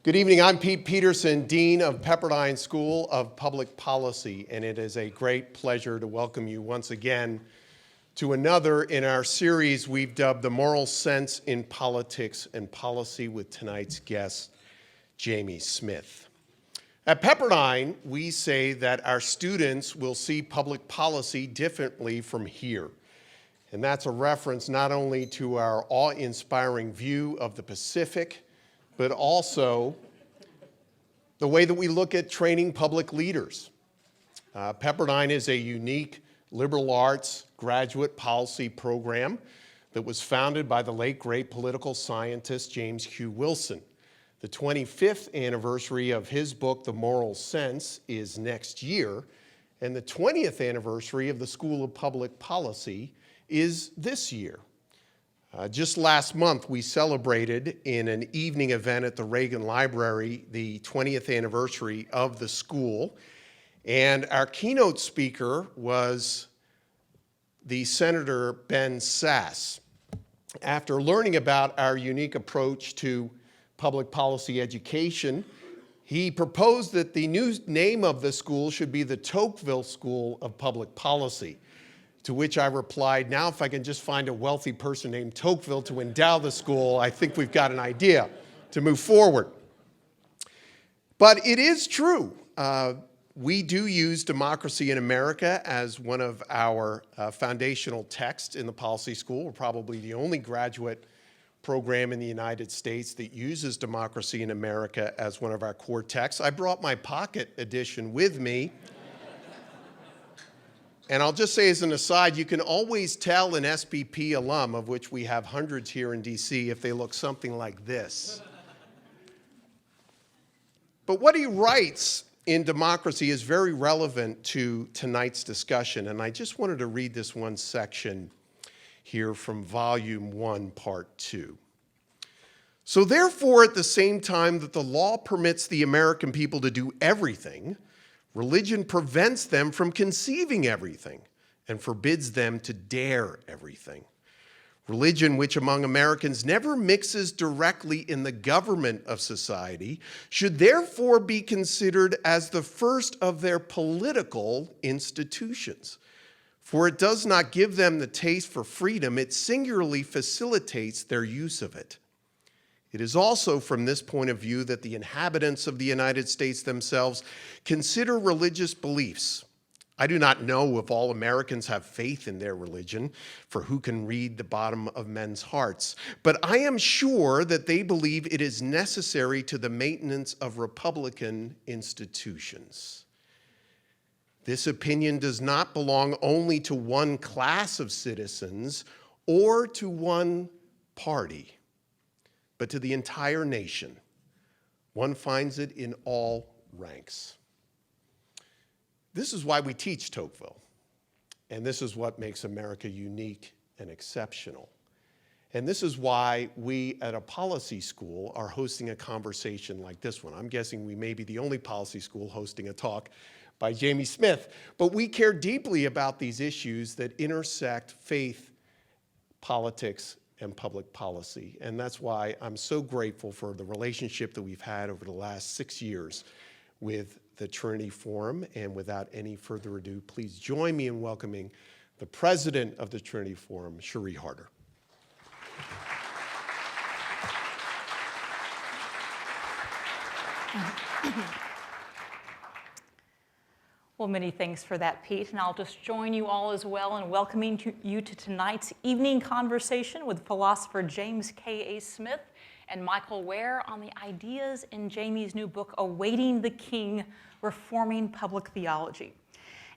Good evening, I'm Pete Peterson, Dean of Pepperdine School of Public Policy, and it is a great pleasure to welcome you once again to another in our series we've dubbed The Moral Sense in Politics and Policy with tonight's guest, Jamie Smith. At Pepperdine, we say that our students will see public policy differently from here. And that's a reference not only to our awe-inspiring view of the Pacific, but also the way that we look at training public leaders. Pepperdine is a unique liberal arts graduate policy program that was founded by the late great political scientist James K.A. Wilson. The 25th anniversary of his book, The Moral Sense, is next year, and the 20th anniversary of the School of Public Policy is this year. Just last month, we celebrated in an evening event at the Reagan Library the 20th anniversary of the school, and our keynote speaker was the Senator Ben Sasse. After learning about our unique approach to public policy education, he proposed that the new name of the school should be the Tocqueville School of Public Policy. To which I replied, now if I can just find a wealthy person named Tocqueville to endow the school, I think we've got an idea to move forward. But it is true. We do use Democracy in America as one of our foundational texts in the policy school. We're probably the only graduate program in the United States that uses Democracy in America as one of our core texts. I brought my pocket edition with me. And I'll just say as an aside, you can always tell an SPP alum, of which we have hundreds here in DC, if they look something like this. But what he writes in Democracy is very relevant to tonight's discussion, and I just wanted to read this one section here from Volume 1, Part 2. So therefore, at the same time that the law permits the American people to do everything, religion prevents them from conceiving everything and forbids them to dare everything. Religion, which among Americans never mixes directly in the government of society, should therefore be considered as the first of their political institutions. For it does not give them the taste for freedom, it singularly facilitates their use of it. It is also from this point of view that the inhabitants of the United States themselves consider religious beliefs. I do not know if all Americans have faith in their religion, for who can read the bottom of men's hearts? But I am sure that they believe it is necessary to the maintenance of republican institutions. This opinion does not belong only to one class of citizens or to one party, but to the entire nation. One finds it in all ranks. This is why we teach Tocqueville, and this is what makes America unique and exceptional. And this is why we at a policy school are hosting a conversation like this one. I'm guessing we may be the only policy school hosting a talk by Jamie Smith, but we care deeply about these issues that intersect faith, politics, and public policy. And that's why I'm so grateful for the relationship that we've had over the last 6 years with the Trinity Forum. And without any further ado, please join me in welcoming the president of the Trinity Forum, Cherie Harder. Well, many thanks for that, Pete, and I'll just join you all as well in welcoming you to tonight's evening conversation with philosopher James K.A. Smith and Michael Ware on the ideas in Jamie's new book, Awaiting the King, Reforming Public Theology.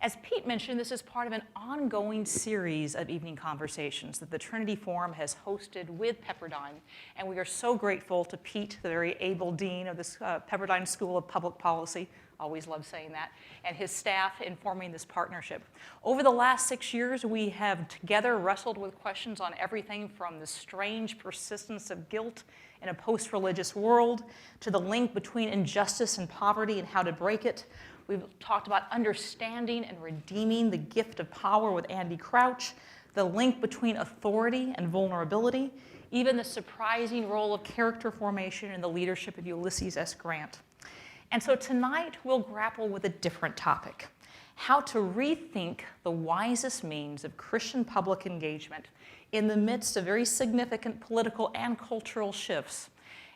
As Pete mentioned, this is part of an ongoing series of evening conversations that the Trinity Forum has hosted with Pepperdine, and we are so grateful to Pete, the very able dean of the Pepperdine School of Public Policy, always love saying that, and his staff in forming this partnership. Over the last 6 years, we have together wrestled with questions on everything from the strange persistence of guilt in a post-religious world to the link between injustice and poverty and how to break it. We've talked about understanding and redeeming the gift of power with Andy Crouch, the link between authority and vulnerability, even the surprising role of character formation in the leadership of Ulysses S. Grant. And so tonight we'll grapple with a different topic: how to rethink the wisest means of Christian public engagement in the midst of very significant political and cultural shifts,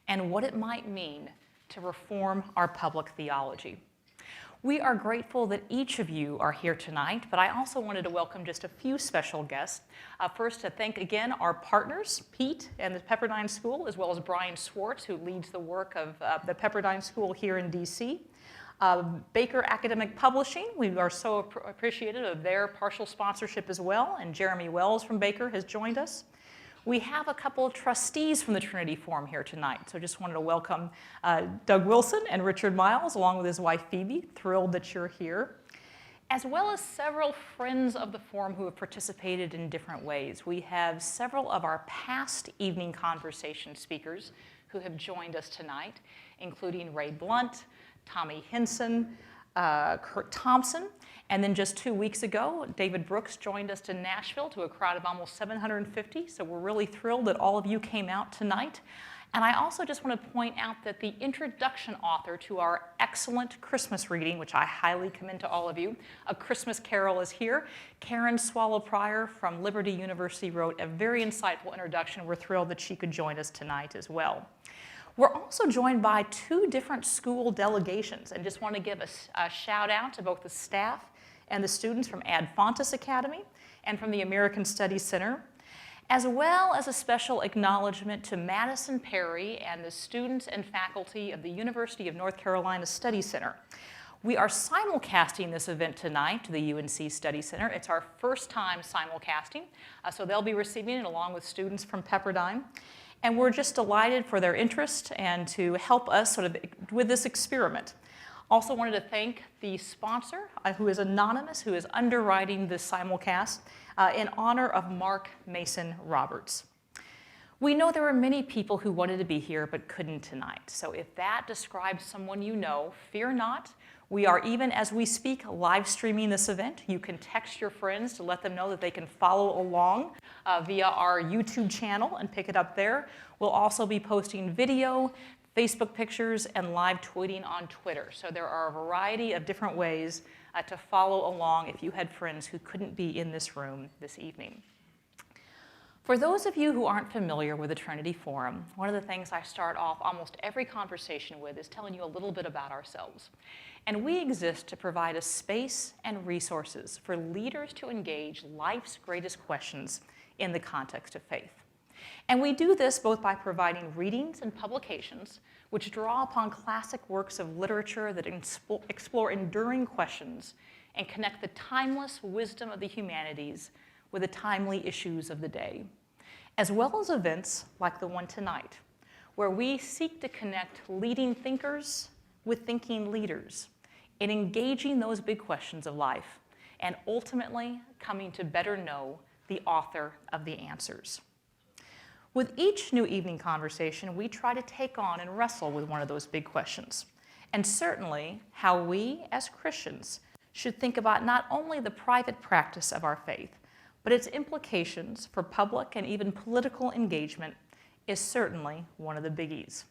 and what it might mean to reform our public theology. We are grateful that each of you are here tonight, but I also wanted to welcome just a few special guests. First, to thank again our partners, Pete and the Pepperdine School, as well as Brian Swartz, who leads the work of the Pepperdine School here in DC. Baker Academic Publishing, we are so appreciative of their partial sponsorship as well, and Jeremy Wells from Baker has joined us. We have a couple of trustees from the Trinity Forum here tonight, so just wanted to welcome Doug Wilson and Richard Miles, along with his wife Phoebe. Thrilled that you're here. As well as several friends of the Forum who have participated in different ways. We have several of our past evening conversation speakers who have joined us tonight, including Ray Blunt, Tommy Hinson, Kurt Thompson, and then just 2 weeks ago, David Brooks joined us in Nashville to a crowd of almost 750, so we're really thrilled that all of you came out tonight. And I also just want to point out that the introduction author to our excellent Christmas reading, which I highly commend to all of you, A Christmas Carol, is here. Karen Swallow-Pryor from Liberty University wrote a very insightful introduction. We're thrilled that she could join us tonight as well. We're also joined by two different school delegations, and just want to give a shout out to both the staff and the students from Ad Fontes Academy and from the American Studies Center, as well as a special acknowledgement to Madison Perry and the students and faculty of the University of North Carolina Study Center. We are simulcasting this event tonight to the UNC Study Center. It's our first time simulcasting, so they'll be receiving it along with students from Pepperdine. And we're just delighted for their interest and to help us sort of with this experiment. Also wanted to thank the sponsor, who is anonymous, who is underwriting this simulcast in honor of Mark Mason Roberts. We know there were many people who wanted to be here but couldn't tonight. So if that describes someone you know, fear not. We are, even as we speak, live streaming this event. You can text your friends to let them know that they can follow along via our YouTube channel and pick it up there. We'll also be posting video, Facebook pictures, and live tweeting on Twitter. So there are a variety of different ways to follow along if you had friends who couldn't be in this room this evening. For those of you who aren't familiar with the Trinity Forum, one of the things I start off almost every conversation with is telling you a little bit about ourselves. And we exist to provide a space and resources for leaders to engage life's greatest questions in the context of faith. And we do this both by providing readings and publications which draw upon classic works of literature that explore enduring questions and connect the timeless wisdom of the humanities with the timely issues of the day, as well as events like the one tonight, where we seek to connect leading thinkers with thinking leaders in engaging those big questions of life and ultimately coming to better know the author of the answers. With each new evening conversation, we try to take on and wrestle with one of those big questions, and certainly how we as Christians should think about not only the private practice of our faith, but its implications for public and even political engagement is certainly one of the biggies.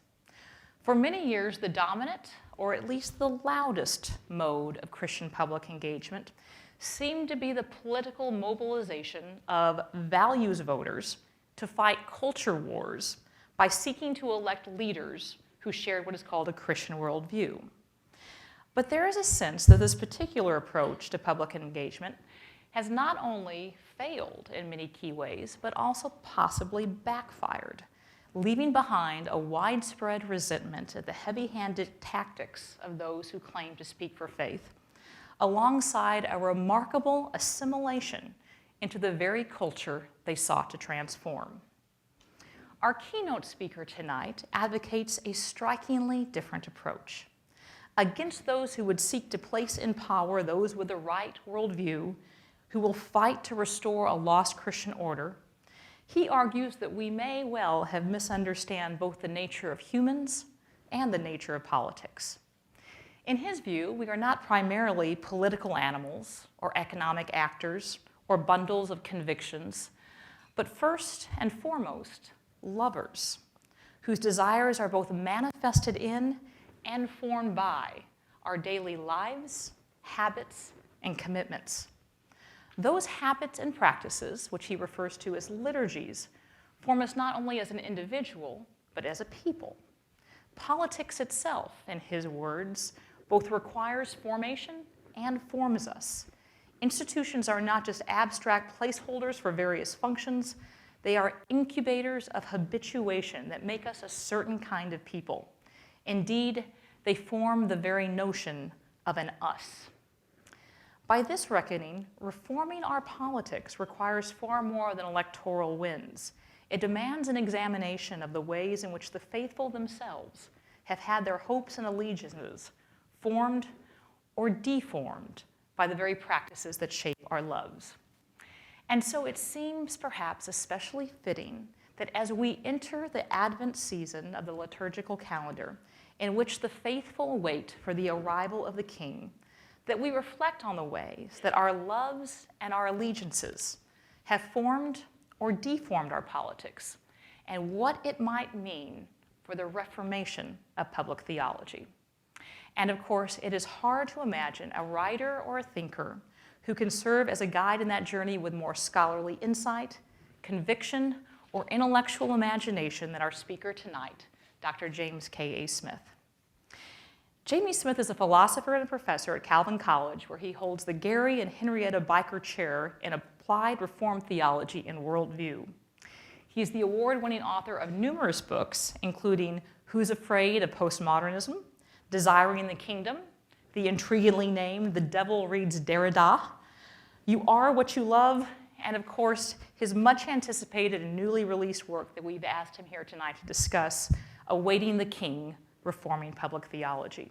For many years, the dominant, or at least the loudest, mode of Christian public engagement seemed to be the political mobilization of values voters to fight culture wars by seeking to elect leaders who shared what is called a Christian worldview. But there is a sense that this particular approach to public engagement has not only failed in many key ways, but also possibly backfired, leaving behind a widespread resentment at the heavy-handed tactics of those who claim to speak for faith, alongside a remarkable assimilation into the very culture they sought to transform. Our keynote speaker tonight advocates a strikingly different approach. Against those who would seek to place in power those with the right worldview, who will fight to restore a lost Christian order, he argues that we may well have misunderstood both the nature of humans and the nature of politics. In his view, we are not primarily political animals or economic actors or bundles of convictions, but first and foremost, lovers, whose desires are both manifested in and formed by our daily lives, habits, and commitments. Those habits and practices, which he refers to as liturgies, form us not only as an individual, but as a people. Politics itself, in his words, both requires formation and forms us. Institutions are not just abstract placeholders for various functions, they are incubators of habituation that make us a certain kind of people. Indeed, they form the very notion of an us. By this reckoning, reforming our politics requires far more than electoral wins. It demands an examination of the ways in which the faithful themselves have had their hopes and allegiances formed or deformed by the very practices that shape our loves. And so it seems perhaps especially fitting that as we enter the Advent season of the liturgical calendar, in which the faithful wait for the arrival of the King, that we reflect on the ways that our loves and our allegiances have formed or deformed our politics, and what it might mean for the reformation of public theology. And of course, it is hard to imagine a writer or a thinker who can serve as a guide in that journey with more scholarly insight, conviction, or intellectual imagination than our speaker tonight, Dr. James K.A. Smith. Jamie Smith is a philosopher and a professor at Calvin College, where he holds the Gary and Henrietta Biker Chair in Applied Reformed Theology and Worldview. He is the award-winning author of numerous books, including Who's Afraid of Postmodernism, Desiring the Kingdom, the intriguingly named The Devil Reads Derrida, You Are What You Love, and of course, his much anticipated and newly released work that we've asked him here tonight to discuss, Awaiting the King, Reforming Public Theology.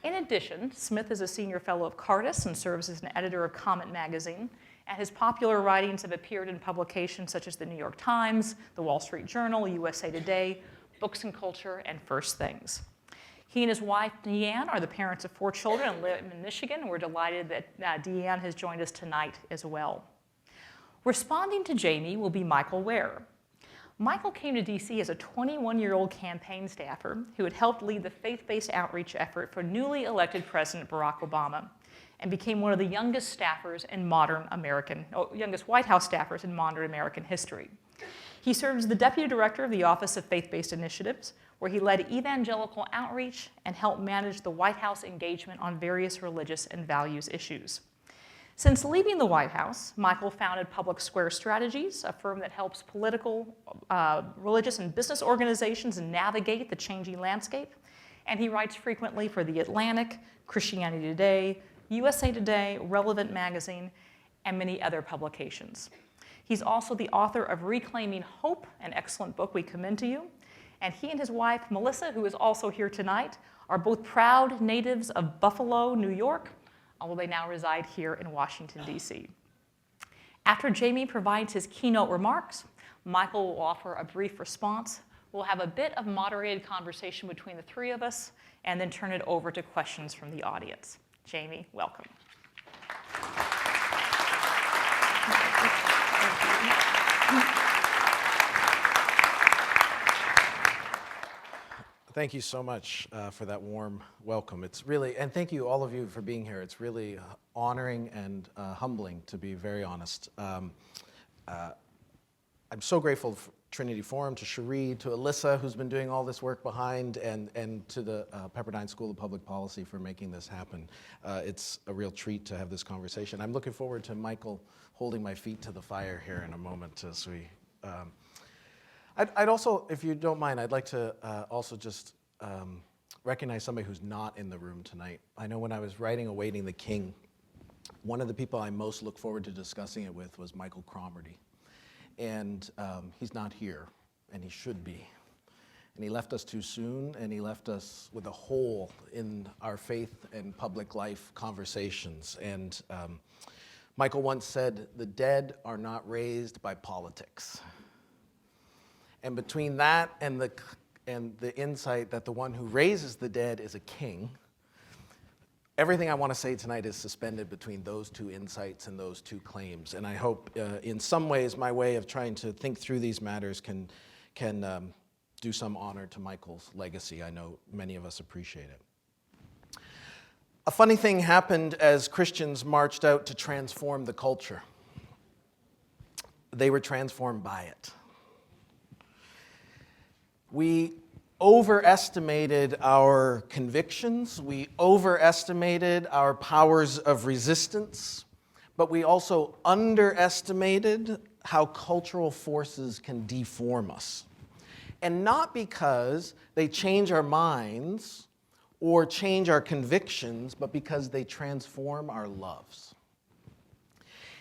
In addition, Smith is a senior fellow of Cardus and serves as an editor of Comment magazine, and his popular writings have appeared in publications such as the New York Times, the Wall Street Journal, USA Today, Books and Culture, and First Things. He and his wife, Deanne, are the parents of 4 children and live in Michigan, and we're delighted that Deanne has joined us tonight as well. Responding to Jamie will be Michael Ware. Michael came to DC as a 21-year-old campaign staffer who had helped lead the faith-based outreach effort for newly elected President Barack Obama, and became one of the youngest youngest White House staffers in modern American history. He served as the Deputy Director of the Office of Faith-Based Initiatives, where he led evangelical outreach and helped manage the White House engagement on various religious and values issues. Since leaving the White House, Michael founded Public Square Strategies, a firm that helps political, religious, and business organizations navigate the changing landscape, and he writes frequently for The Atlantic, Christianity Today, USA Today, Relevant Magazine, and many other publications. He's also the author of Reclaiming Hope, an excellent book we commend to you. And he and his wife, Melissa, who is also here tonight, are both proud natives of Buffalo, New York, although they now reside here in Washington, D.C. After Jamie provides his keynote remarks, Michael will offer a brief response. We'll have a bit of moderated conversation between the 3 of us, and then turn it over to questions from the audience. Jamie, welcome. Thank you so much for that warm welcome. It's really, and thank you all of you for being here. It's really honoring and humbling, to be very honest. I'm so grateful for Trinity Forum, to Cherie, to Alyssa, who's been doing all this work behind, and to the Pepperdine School of Public Policy for making this happen. It's a real treat to have this conversation. I'm looking forward to Michael holding my feet to the fire here in a moment as we I'd also, if you don't mind, I'd like to also just recognize somebody who's not in the room tonight. I know when I was writing Awaiting the King, one of the people I most look forward to discussing it with was Michael Cromarty. And he's not here, and he should be. And he left us too soon, and he left us with a hole in our faith and public life conversations. And Michael once said, "The dead are not raised by politics." And between that and the insight that the one who raises the dead is a king, everything I want to say tonight is suspended between those 2 insights and those 2 claims. And I hope in some ways my way of trying to think through these matters can can do some honor to Michael's legacy. I know many of us appreciate it. A funny thing happened as Christians marched out to transform the culture. They were transformed by it. We overestimated our convictions, we overestimated our powers of resistance, but we also underestimated how cultural forces can deform us. And not because they change our minds or change our convictions, but because they transform our loves.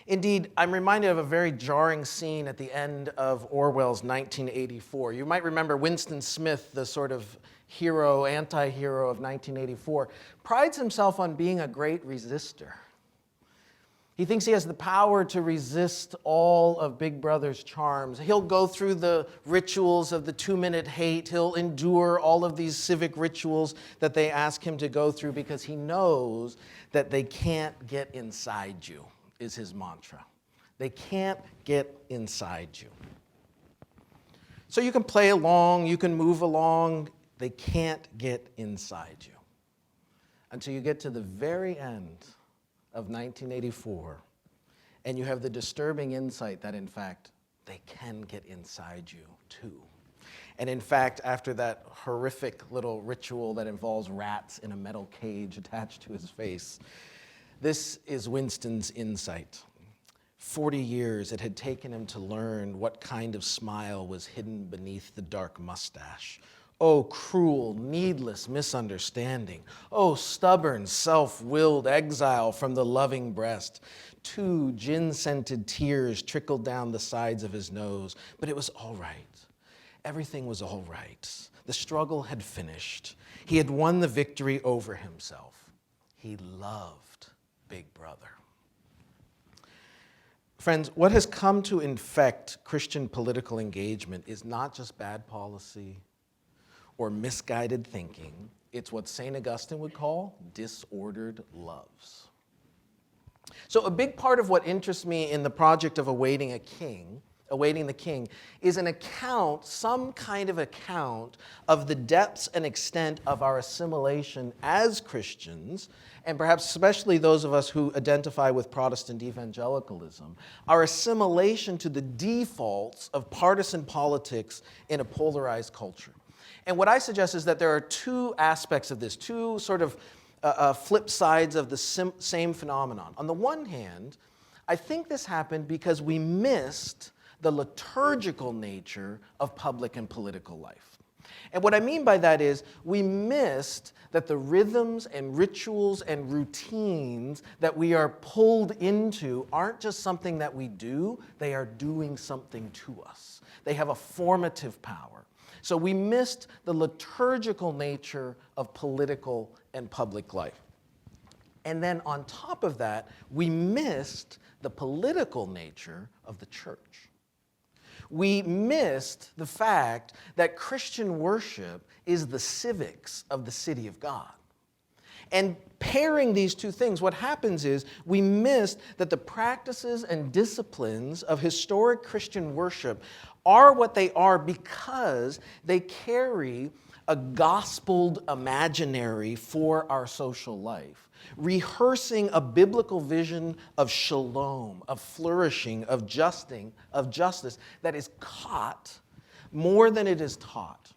Indeed, I'm reminded of a very jarring scene at the end of Orwell's 1984. You might remember Winston Smith, the sort of hero, anti-hero of 1984, prides himself on being a great resistor. He thinks he has the power to resist all of Big Brother's charms. He'll go through the rituals of the 2-minute hate. He'll endure all of these civic rituals that they ask him to go through because he knows that they can't get inside you, is his mantra. They can't get inside you. So you can play along, you can move along. They can't get inside you until you get to the very end of 1984, and you have the disturbing insight that, in fact, they can get inside you, too. And in fact, after that horrific little ritual that involves rats in a metal cage attached to his face, this is Winston's insight. 40 years it had taken him to learn what kind of smile was hidden beneath the dark mustache. Oh, cruel, needless misunderstanding. Oh, stubborn, self-willed exile from the loving breast. 2 gin-scented tears trickled down the sides of his nose, but it was all right. Everything was all right. The struggle had finished. He had won the victory over himself. He loved Big Brother. Friends, what has come to infect Christian political engagement is not just bad policy or misguided thinking. It's what St. Augustine would call disordered loves. So a big part of what interests me in the project of awaiting the king, is an account, some kind of account of the depths and extent of our assimilation as Christians, and perhaps especially those of us who identify with Protestant evangelicalism, our assimilation to the defaults of partisan politics in a polarized culture. And what I suggest is that there are 2 aspects of this, 2 sort of flip sides of the same phenomenon. On the one hand, I think this happened because we missed the liturgical nature of public and political life. And what I mean by that is we missed that the rhythms and rituals and routines that we are pulled into aren't just something that we do, they are doing something to us. They have a formative power. So we missed the liturgical nature of political and public life. And then on top of that, we missed the political nature of the church. We missed the fact that Christian worship is the civics of the city of God. And pairing these 2 things, what happens is we missed that the practices and disciplines of historic Christian worship are what they are because they carry a gospeled imaginary for our social life, rehearsing a biblical vision of shalom, of flourishing, of justice that is caught more than it is taught.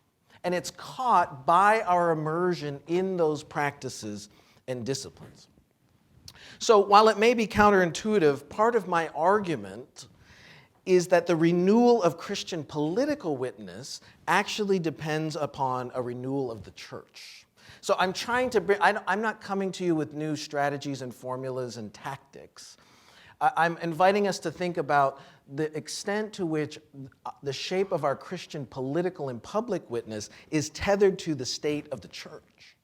And it's caught by our immersion in those practices and disciplines. So while it may be counterintuitive, part of my argument is that the renewal of Christian political witness actually depends upon a renewal of the church. So I'm trying to bring, I'm not coming to you with new strategies and formulas and tactics. I'm inviting us to think about the extent to which the shape of our Christian political and public witness is tethered to the state of the church.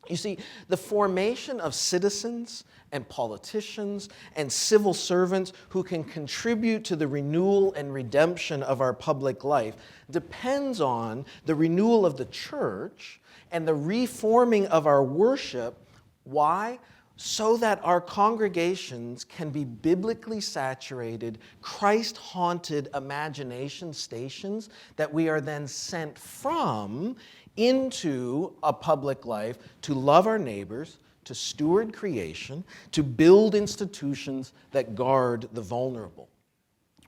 You see, the formation of citizens and politicians and civil servants who can contribute to the renewal and redemption of our public life depends on the renewal of the church and the reforming of our worship. Why? so that our congregations can be biblically saturated, Christ-haunted imagination stations that we are then sent from into a public life to love our neighbors, to steward creation, to build institutions that guard the vulnerable.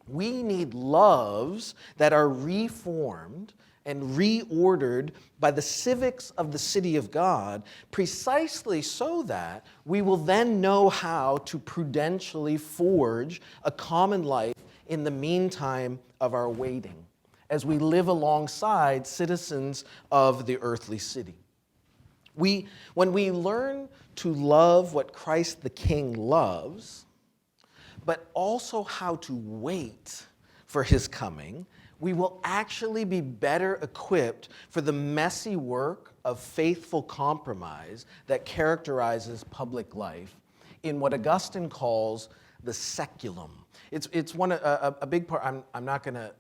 We need loves that are reformed and reordered by the civics of the city of God, precisely so that we will then know how to prudentially forge a common life in the meantime of our waiting, as we live alongside citizens of the earthly city. When we learn to love what Christ the King loves, but also how to wait for his coming, we will actually be better equipped for the messy work of faithful compromise that characterizes public life in what Augustine calls the seculum. It's a big part. I'm not going to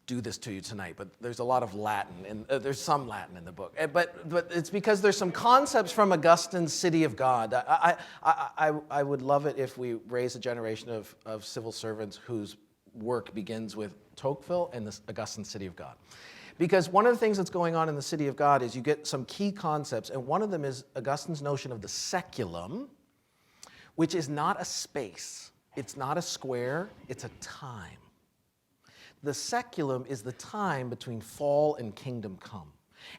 do this to you tonight, but there's a lot of Latin, and there's some Latin in the book. But it's because there's some concepts from Augustine's City of God. I would love it if we raise a generation of civil servants whose work begins with Tocqueville and the Augustine City of God. Because one of the things that's going on in the City of God is you get some key concepts, and one of them is Augustine's notion of the seculum, which is not a space. It's not a square, it's a time. The seculum is the time between fall and kingdom come.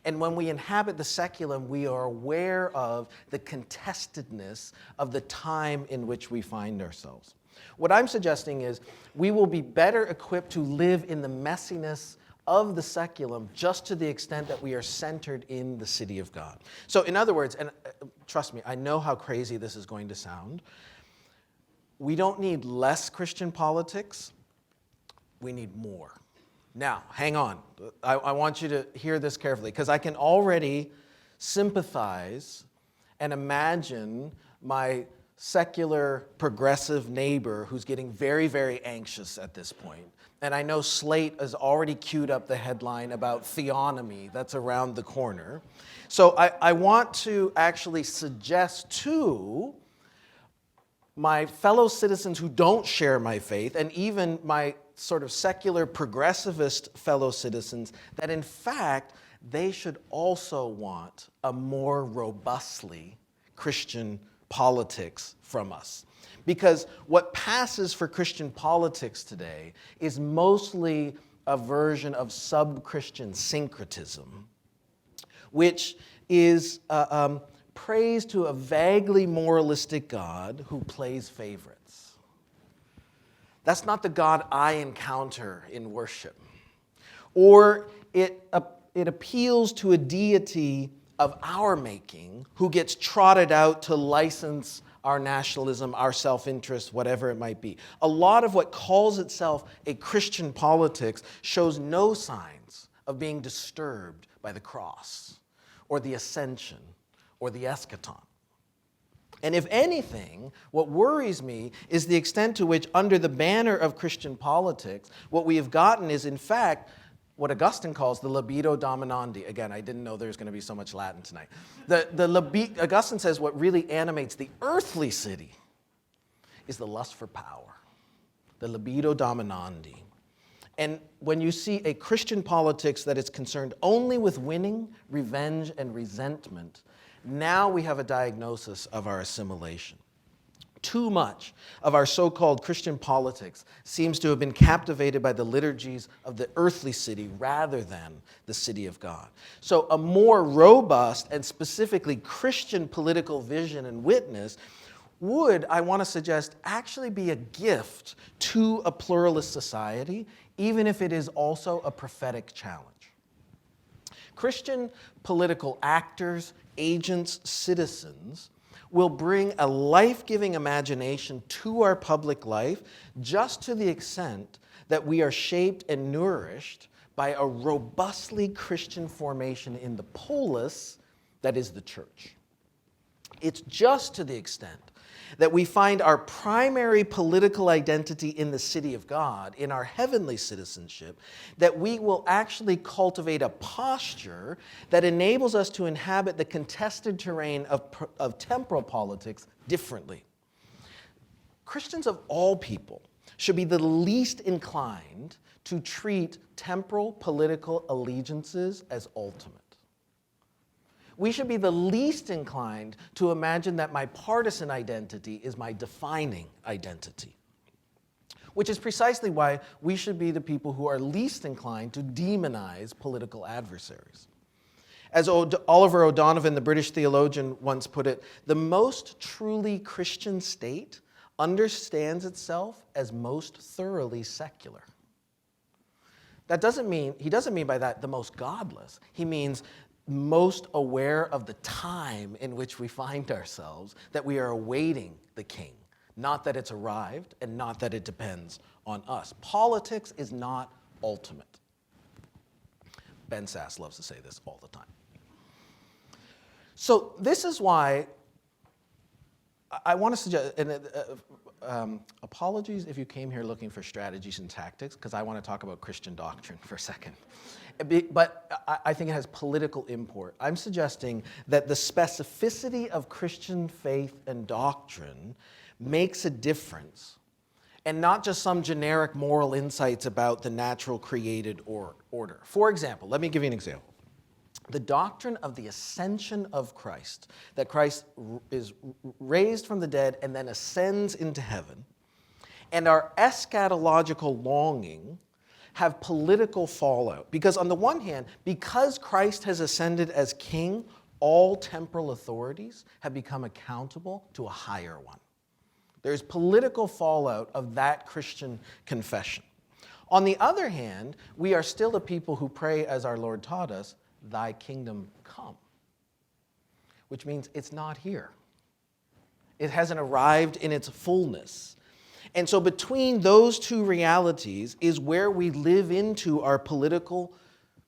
And when we inhabit the seculum, we are aware of the contestedness of the time in which we find ourselves. What I'm suggesting is we will be better equipped to live in the messiness of the seculum just to the extent that we are centered in the city of God. So in other words, and trust me, I know how crazy this is going to sound, we don't need less Christian politics, we need more. Now, hang on. I want you to hear this carefully, because I can already sympathize and imagine my secular progressive neighbor who's getting very, very anxious at this point. And I know Slate has already queued up the headline about theonomy that's around the corner. So I want to actually suggest to my fellow citizens who don't share my faith, and even my sort of secular progressivist fellow citizens, that in fact they should also want a more robustly Christian politics from us. Because what passes for Christian politics today is mostly a version of sub-Christian syncretism, which is praise to a vaguely moralistic God who plays favorites. That's not the God I encounter in worship. Or it appeals to a deity of our making who gets trotted out to license our nationalism, our self-interest, whatever it might be. A lot of what calls itself a Christian politics shows no signs of being disturbed by the cross or the ascension or the eschaton. And if anything, what worries me is the extent to which, under the banner of Christian politics, what we have gotten is, in fact, what Augustine calls the libido dominandi. Again, I didn't know there was going to be so much Latin tonight. Augustine says what really animates the earthly city is the lust for power, the libido dominandi. And when you see a Christian politics that is concerned only with winning, revenge, and resentment, now we have a diagnosis of our assimilation. Too much of our so-called Christian politics seems to have been captivated by the liturgies of the earthly city rather than the city of God. So a more robust and specifically Christian political vision and witness would, I want to suggest, actually be a gift to a pluralist society, even if it is also a prophetic challenge. Christian political actors, agents, citizens will bring a life-giving imagination to our public life just to the extent that we are shaped and nourished by a robustly Christian formation in the polis that is the church. It's just to the extent that we find our primary political identity in the city of God, in our heavenly citizenship, that we will actually cultivate a posture that enables us to inhabit the contested terrain of temporal politics differently. Christians of all people should be the least inclined to treat temporal political allegiances as ultimate. We should be the least inclined to imagine that my partisan identity is my defining identity, which is precisely why we should be the people who are least inclined to demonize political adversaries. As Oliver O'Donovan, the British theologian, once put it, the most truly Christian state understands itself as most thoroughly secular. That doesn't mean, he doesn't mean by that the most godless. He means most aware of the time in which we find ourselves, that we are awaiting the king, not that it's arrived and not that it depends on us. Politics is not ultimate. Ben Sass loves to say this all the time. So this is why I want to suggest, and apologies if you came here looking for strategies and tactics, because I want to talk about Christian doctrine for a second. But I think it has political import. I'm suggesting that the specificity of Christian faith and doctrine makes a difference, and not just some generic moral insights about the natural created order. For example, let me give you an example. The doctrine of the ascension of Christ, that Christ is raised from the dead and then ascends into heaven, and our eschatological longing have political fallout. Because on the one hand, because Christ has ascended as king, all temporal authorities have become accountable to a higher one. There's political fallout of that Christian confession. On the other hand, we are still a people who pray, as our Lord taught us, "Thy kingdom come," which means it's not here. It hasn't arrived in its fullness. And so between those two realities is where we live into our political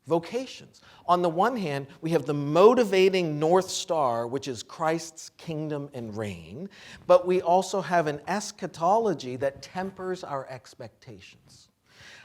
vocations. On the one hand, we have the motivating North Star, which is Christ's kingdom and reign, but we also have an eschatology that tempers our expectations.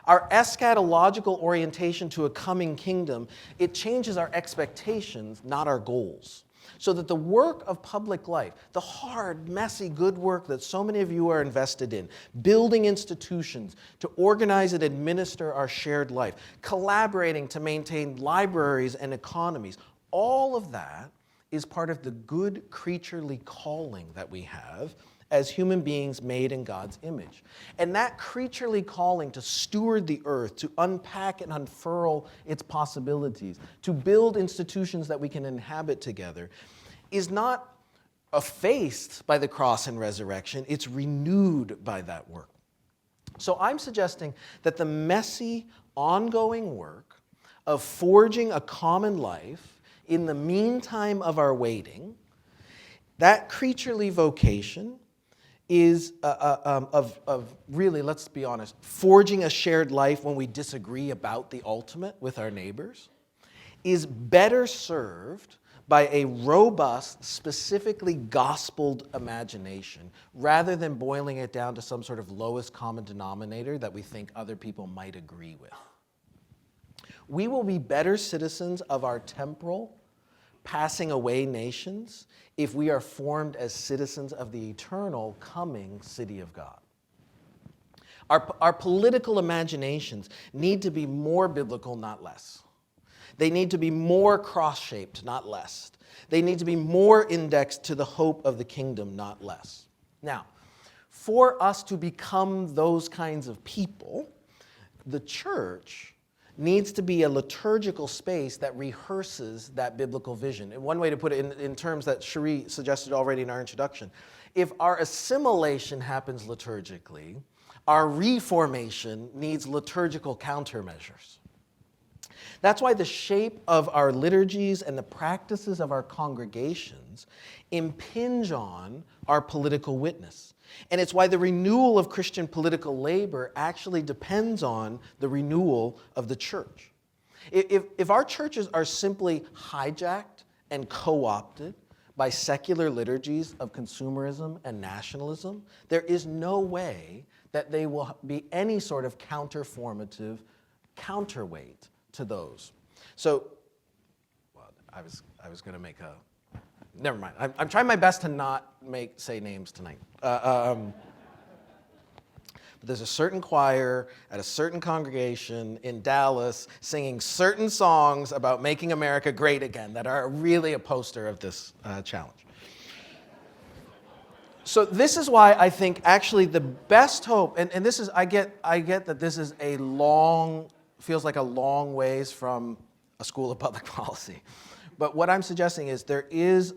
Our eschatological orientation to a coming kingdom, it changes our expectations, not our goals. So that the work of public life, the hard, messy, good work that so many of you are invested in, building institutions to organize and administer our shared life, collaborating to maintain libraries and economies, all of that is part of the good creaturely calling that we have as human beings made in God's image. And that creaturely calling to steward the earth, to unpack and unfurl its possibilities, to build institutions that we can inhabit together, is not effaced by the cross and resurrection, it's renewed by that work. So I'm suggesting that the messy, ongoing work of forging a common life in the meantime of our waiting, that creaturely vocation is of really, let's be honest, forging a shared life when we disagree about the ultimate with our neighbors, is better served by a robust, specifically gospeled imagination, rather than boiling it down to some sort of lowest common denominator that we think other people might agree with. We will be better citizens of our temporal, passing away nations if we are formed as citizens of the eternal coming city of God. Our political imaginations need to be more biblical, not less. They need to be more cross-shaped, not less. They need to be more indexed to the hope of the kingdom, not less. Now, for us to become those kinds of people, the church needs to be a liturgical space that rehearses that biblical vision. And one way to put it in terms that Cherie suggested already in our introduction, if our assimilation happens liturgically, our reformation needs liturgical countermeasures. That's why the shape of our liturgies and the practices of our congregations impinge on our political witness. And it's why the renewal of Christian political labor actually depends on the renewal of the church. If our churches are simply hijacked and co-opted by secular liturgies of consumerism and nationalism, there is no way that they will be any sort of counterformative counterweight to those. So, well, I was going to make a, never mind. I'm trying my best to not say names tonight. But there's a certain choir at a certain congregation in Dallas singing certain songs about making America great again that are really a poster of this challenge. So this is why I think actually the best hope, and this is, I get that this is feels like a long ways from a school of public policy. But what I'm suggesting is there is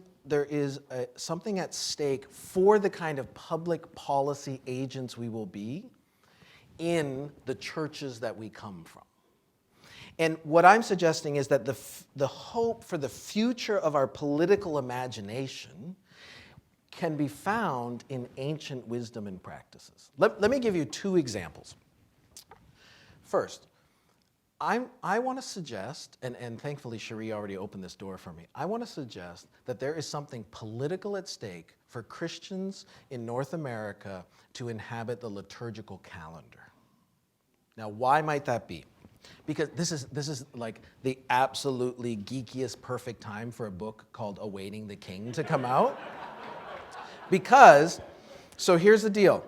something at stake for the kind of public policy agents we will be in the churches that we come from. And what I'm suggesting is that the hope for the future of our political imagination can be found in ancient wisdom and practices. Let me give you 2 examples. First, I want to suggest, and thankfully Cherie already opened this door for me, I want to suggest that there is something political at stake for Christians in North America to inhabit the liturgical calendar. Now, why might that be? Because this is like the absolutely geekiest perfect time for a book called Awaiting the King to come out. Because, so here's the deal.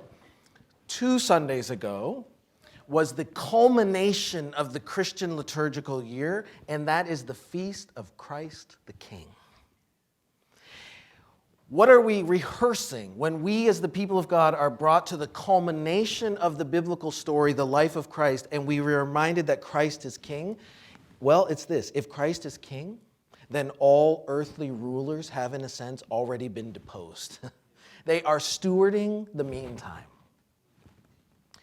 2 Sundays ago was the culmination of the Christian liturgical year, and that is the feast of Christ the King. What are we rehearsing when we as the people of God are brought to the culmination of the biblical story, the life of Christ, and we are reminded that Christ is King? Well, it's this. If Christ is King, then all earthly rulers have, in a sense, already been deposed. They are stewarding the meantime.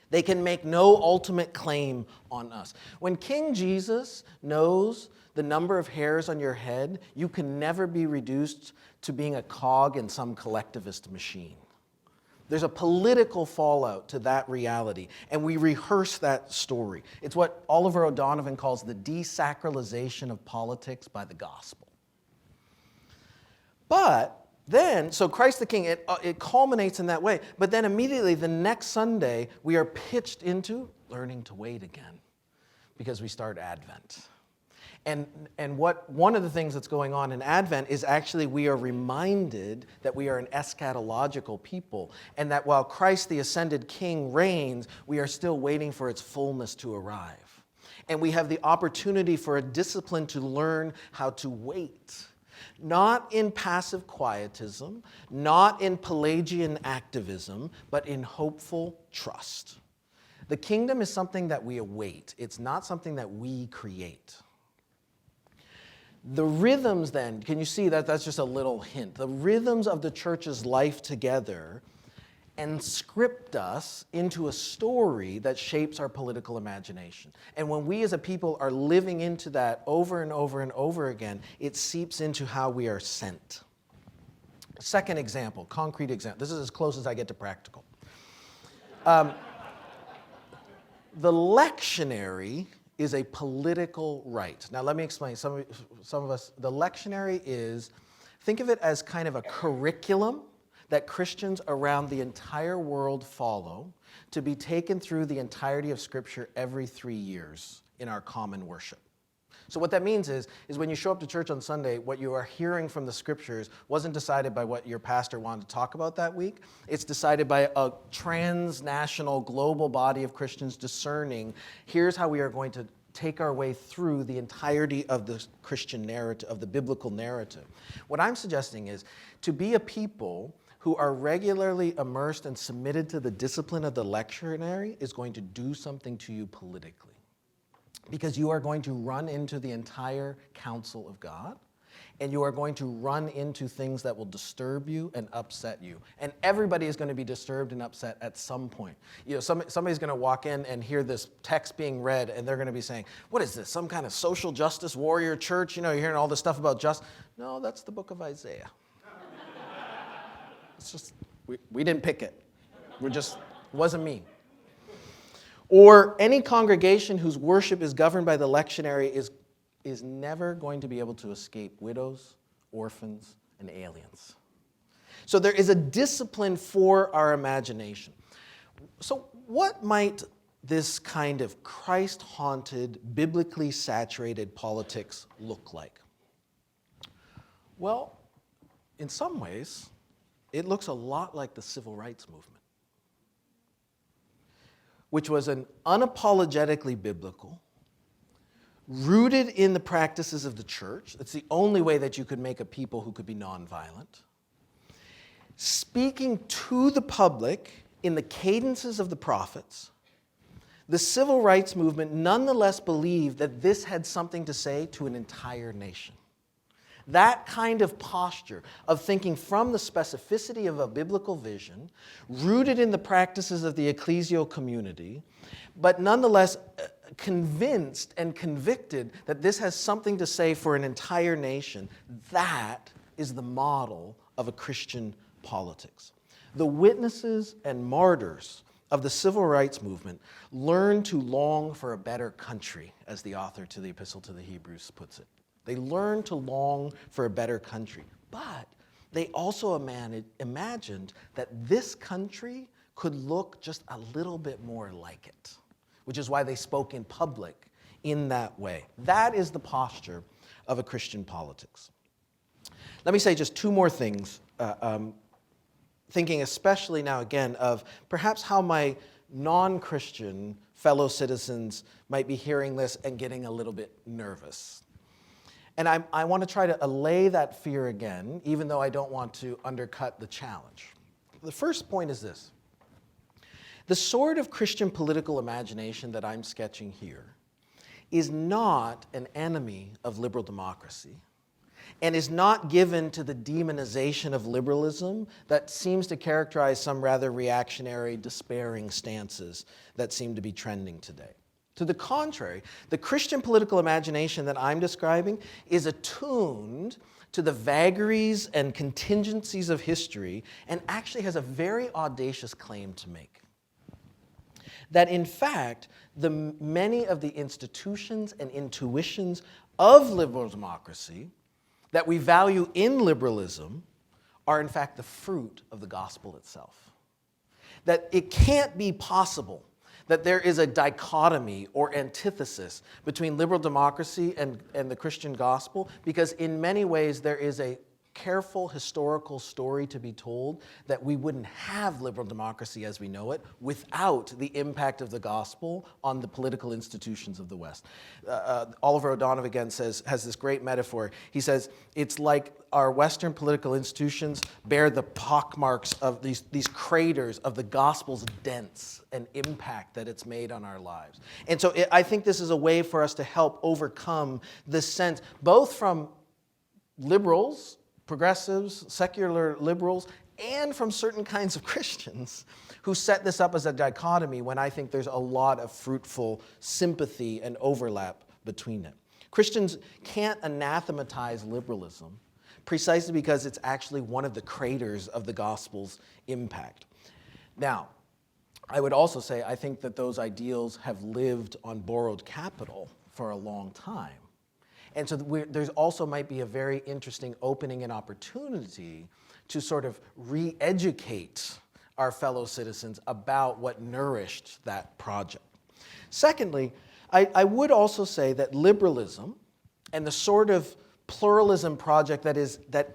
They can make no ultimate claim on us. When King Jesus knows the number of hairs on your head, you can never be reduced to being a cog in some collectivist machine. There's a political fallout to that reality, and we rehearse that story. It's what Oliver O'Donovan calls the desacralization of politics by the gospel. But then, so Christ the King, it culminates in that way. But then immediately the next Sunday, we are pitched into learning to wait again because we start Advent. And one of the things that's going on in Advent is actually we are reminded that we are an eschatological people, and that while Christ the ascended King reigns, we are still waiting for its fullness to arrive. And we have the opportunity for a discipline to learn how to wait. Not in passive quietism, not in Pelagian activism, but in hopeful trust. The kingdom is something that we await. It's not something that we create. The rhythms then, can you see that? That's just a little hint. The rhythms of the church's life together and script us into a story that shapes our political imagination. And when we as a people are living into that over and over and over again, it seeps into how we are sent. Second example, concrete example. This is as close as I get to practical. The lectionary is a political right. Now let me explain. Some of us, the lectionary is, think of it as kind of a curriculum that Christians around the entire world follow to be taken through the entirety of Scripture every 3 years in our common worship. So what that means is when you show up to church on Sunday, what you are hearing from the Scriptures wasn't decided by what your pastor wanted to talk about that week. It's decided by a transnational, global body of Christians discerning, here's how we are going to take our way through the entirety of the Christian narrative, of the biblical narrative. What I'm suggesting is to be a people who are regularly immersed and submitted to the discipline of the lectionary is going to do something to you politically. Because you are going to run into the entire counsel of God, and you are going to run into things that will disturb you and upset you. And everybody is going to be disturbed and upset at some point. You know, somebody's going to walk in and hear this text being read, and they're going to be saying, what is this, some kind of social justice warrior church? You know, you're hearing all this stuff about justice. No, that's the book of Isaiah. It's just, we didn't pick it. Wasn't me. Or any congregation whose worship is governed by the lectionary is never going to be able to escape widows, orphans, and aliens. So there is a discipline for our imagination. So what might this kind of Christ-haunted, biblically saturated politics look like? Well, in some ways, it looks a lot like the civil rights movement, which was an unapologetically biblical, rooted in the practices of the church. It's the only way that you could make a people who could be nonviolent. Speaking to the public in the cadences of the prophets, the civil rights movement nonetheless believed that this had something to say to an entire nation. That kind of posture of thinking from the specificity of a biblical vision, rooted in the practices of the ecclesial community, but nonetheless convinced and convicted that this has something to say for an entire nation, that is the model of a Christian politics. The witnesses and martyrs of the civil rights movement learned to long for a better country, as the author to the Epistle to the Hebrews puts it. They learned to long for a better country, but they also imagined that this country could look just a little bit more like it, which is why they spoke in public in that way. That is the posture of a Christian politics. Let me say just two more things, thinking especially now again of perhaps how my non-Christian fellow citizens might be hearing this and getting a little bit nervous. And I want to try to allay that fear again, even though I don't want to undercut the challenge. The first point is this. The sort of Christian political imagination that I'm sketching here is not an enemy of liberal democracy and is not given to the demonization of liberalism that seems to characterize some rather reactionary, despairing stances that seem to be trending today. To the contrary, the Christian political imagination that I'm describing is attuned to the vagaries and contingencies of history and actually has a very audacious claim to make. That in fact, many of the institutions and intuitions of liberal democracy that we value in liberalism are in fact the fruit of the gospel itself. That it can't be possible that there is a dichotomy or antithesis between liberal democracy and the Christian gospel, because in many ways there is a careful historical story to be told that we wouldn't have liberal democracy as we know it without the impact of the gospel on the political institutions of the West. Oliver O'Donoghue again has this great metaphor. He says, it's like our Western political institutions bear the pockmarks of these craters of the gospel's dents and impact that it's made on our lives. And so I think this is a way for us to help overcome this sense, both from liberals, progressives, secular liberals, and from certain kinds of Christians who set this up as a dichotomy when I think there's a lot of fruitful sympathy and overlap between them. Christians can't anathematize liberalism precisely because it's actually one of the craters of the gospel's impact. Now, I would also say I think that those ideals have lived on borrowed capital for a long time. And so there's also might be a very interesting opening and opportunity to sort of re-educate our fellow citizens about what nourished that project. Secondly, I would also say that liberalism and the sort of pluralism project that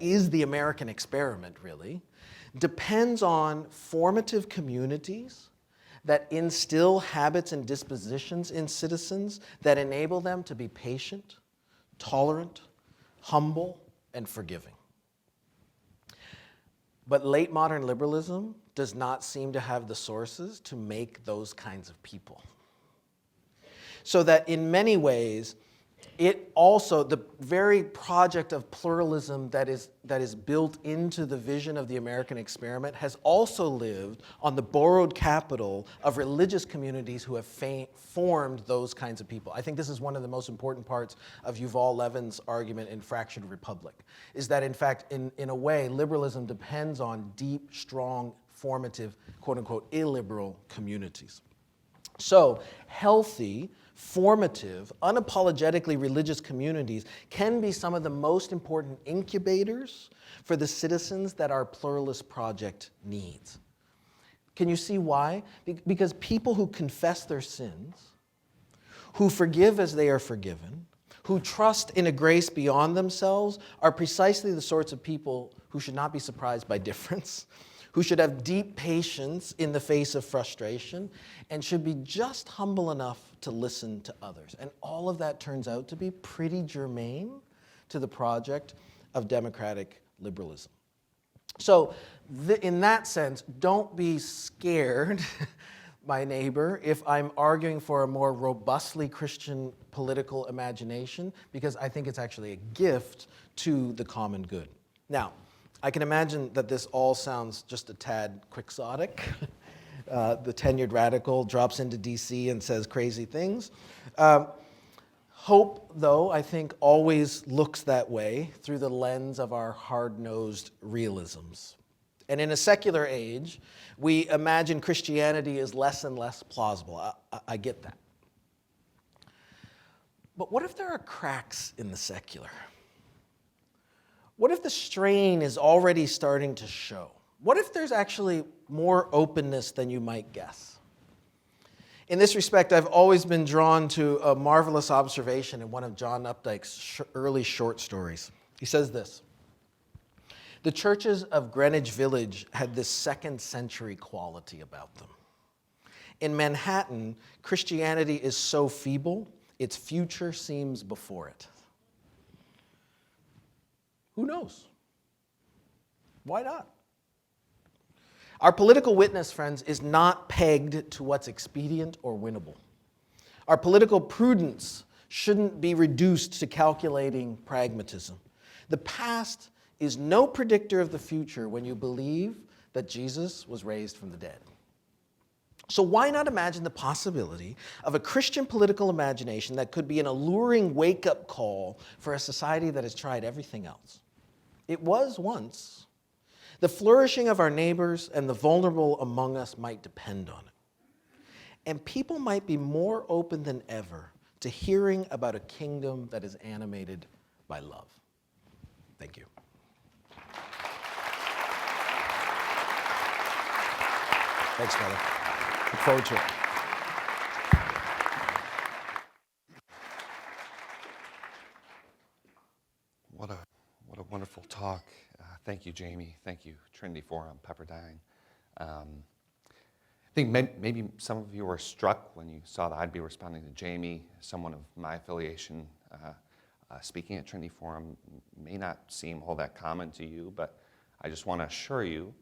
is the American experiment, really, depends on formative communities that instill habits and dispositions in citizens that enable them to be patient, tolerant, humble, and forgiving. But late modern liberalism does not seem to have the sources to make those kinds of people. So that in many ways, it also, the very project of pluralism that is built into the vision of the American experiment has also lived on the borrowed capital of religious communities who have formed those kinds of people. I think this is one of the most important parts of Yuval Levin's argument in Fractured Republic, is that in fact, in a way, liberalism depends on deep, strong, formative, quote unquote, illiberal communities. So, healthy, formative, unapologetically religious communities can be some of the most important incubators for the citizens that our pluralist project needs. Can you see why? Because people who confess their sins, who forgive as they are forgiven, who trust in a grace beyond themselves are precisely the sorts of people who should not be surprised by difference, who should have deep patience in the face of frustration, and should be just humble enough to listen to others. And all of that turns out to be pretty germane to the project of democratic liberalism. So in that sense, don't be scared, my neighbor, if I'm arguing for a more robustly Christian political imagination, because I think it's actually a gift to the common good. Now, I can imagine that this all sounds just a tad quixotic. The tenured radical drops into DC and says crazy things. Hope, though, I think always looks that way through the lens of our hard-nosed realisms. And in a secular age, we imagine Christianity is less and less plausible. I get that. But what if there are cracks in the secular? What if the strain is already starting to show? What if there's actually more openness than you might guess? In this respect, I've always been drawn to a marvelous observation in one of John Updike's early short stories. He says this: "The churches of Greenwich Village had this second-century quality about them. In Manhattan, Christianity is so feeble, its future seems before it." Who knows? Why not? Our political witness, friends, is not pegged to what's expedient or winnable. Our political prudence shouldn't be reduced to calculating pragmatism. The past is no predictor of the future when you believe that Jesus was raised from the dead. So why not imagine the possibility of a Christian political imagination that could be an alluring wake-up call for a society that has tried everything else? It was once. The flourishing of our neighbors and the vulnerable among us might depend on it. And people might be more open than ever to hearing about a kingdom that is animated by love. Thank you. Thanks, brother. Look forward to it. What a wonderful talk. Thank you, Jamie. Thank you, Trinity Forum, Pepperdine. I think maybe some of you were struck when you saw that I'd be responding to Jamie, someone of my affiliation. Speaking at Trinity Forum may not seem all that common to you, but I just want to assure you,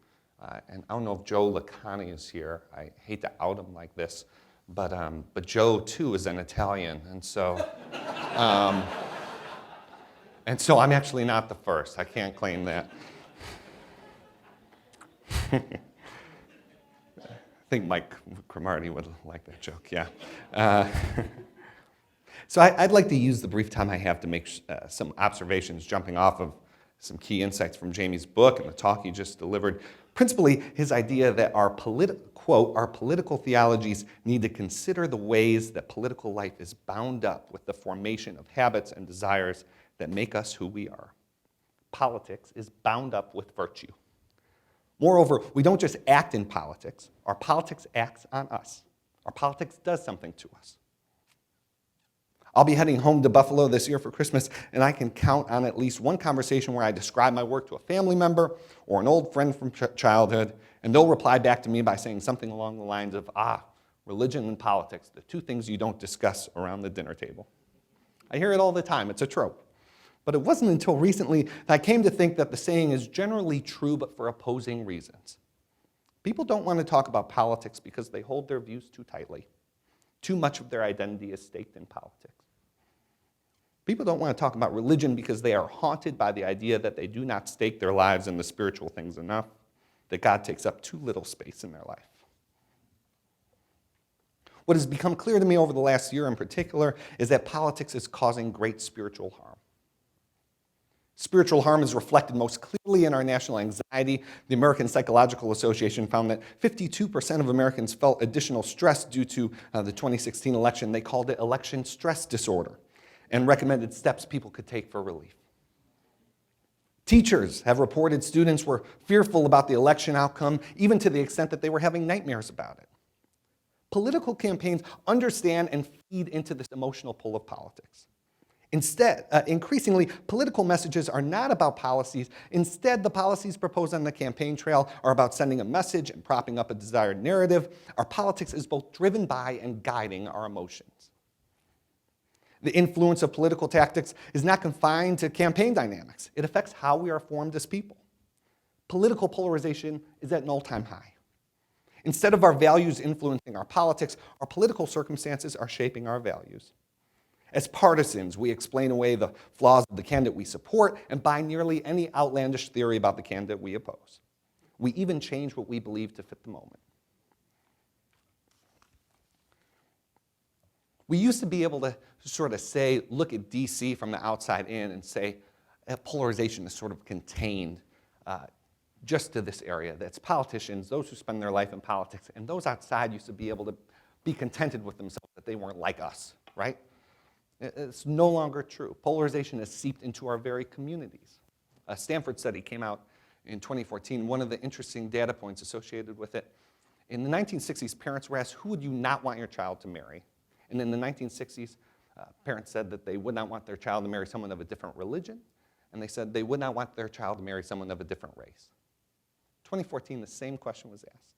and I don't know if Joe Lacani is here. I hate to out him like this, but Joe too is an Italian, and so I'm actually not the first. I can't claim that. I think Mike Cromartie would like that joke, yeah. So I'd like to use the brief time I have to make some observations, jumping off of some key insights from Jamie's book and the talk he just delivered. Principally, his idea that quote, our political theologies need to consider the ways that political life is bound up with the formation of habits and desires that make us who we are. Politics is bound up with virtue. Moreover, we don't just act in politics. Our politics acts on us. Our politics does something to us. I'll be heading home to Buffalo this year for Christmas, and I can count on at least one conversation where I describe my work to a family member or an old friend from childhood, and they'll reply back to me by saying something along the lines of, religion and politics, the two things you don't discuss around the dinner table. I hear it all the time. It's a trope. But it wasn't until recently that I came to think that the saying is generally true, but for opposing reasons. People don't want to talk about politics because they hold their views too tightly. Too much of their identity is staked in politics. People don't want to talk about religion because they are haunted by the idea that they do not stake their lives in the spiritual things enough, that God takes up too little space in their life. What has become clear to me over the last year in particular is that politics is causing great spiritual harm. Spiritual harm is reflected most clearly in our national anxiety. The American Psychological Association found that 52% of Americans felt additional stress due to the 2016 election. They called it election stress disorder and recommended steps people could take for relief. Teachers have reported students were fearful about the election outcome, even to the extent that they were having nightmares about it. Political campaigns understand and feed into this emotional pull of politics. Instead, increasingly, political messages are not about policies. Instead, the policies proposed on the campaign trail are about sending a message and propping up a desired narrative. Our politics is both driven by and guiding our emotions. The influence of political tactics is not confined to campaign dynamics. It affects how we are formed as people. Political polarization is at an all-time high. Instead of our values influencing our politics, our political circumstances are shaping our values. As partisans, we explain away the flaws of the candidate we support and buy nearly any outlandish theory about the candidate we oppose. We even change what we believe to fit the moment. We used to be able to sort of say, look at DC from the outside in and say, polarization is sort of contained just to this area. That's politicians, those who spend their life in politics, and those outside used to be able to be contented with themselves that they weren't like us, right? It's no longer true. Polarization has seeped into our very communities. A Stanford study came out in 2014. One of the interesting data points associated with it, in the 1960s, parents were asked, who would you not want your child to marry? And in the 1960s, parents said that they would not want their child to marry someone of a different religion, and they said they would not want their child to marry someone of a different race. 2014, the same question was asked.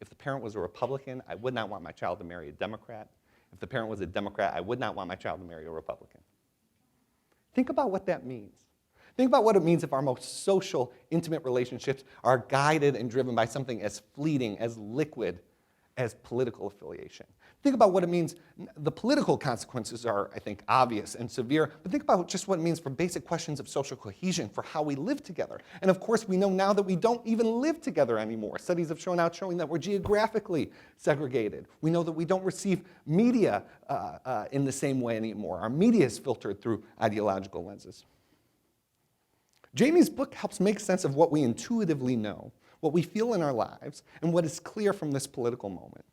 If the parent was a Republican, I would not want my child to marry a Democrat. If the parent was a Democrat, I would not want my child to marry a Republican. Think about what that means. Think about what it means if our most social, intimate relationships are guided and driven by something as fleeting, as liquid as political affiliation. Think about what it means. The political consequences are, I think, obvious and severe, but think about just what it means for basic questions of social cohesion, for how we live together. And of course, we know now that we don't even live together anymore. Studies have showing that we're geographically segregated. We know that we don't receive media in the same way anymore. Our media is filtered through ideological lenses. Jamie's book helps make sense of what we intuitively know, what we feel in our lives, and what is clear from this political moment.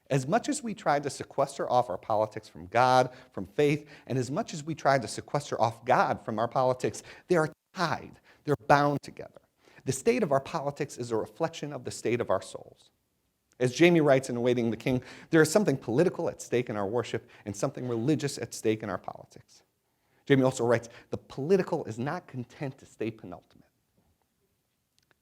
As much as we try to sequester off our politics from God, from faith, and as much as we try to sequester off God from our politics, they are tied, they're bound together. The state of our politics is a reflection of the state of our souls. As Jamie writes in Awaiting the King, there is something political at stake in our worship and something religious at stake in our politics. Jamie also writes, the political is not content to stay penultimate.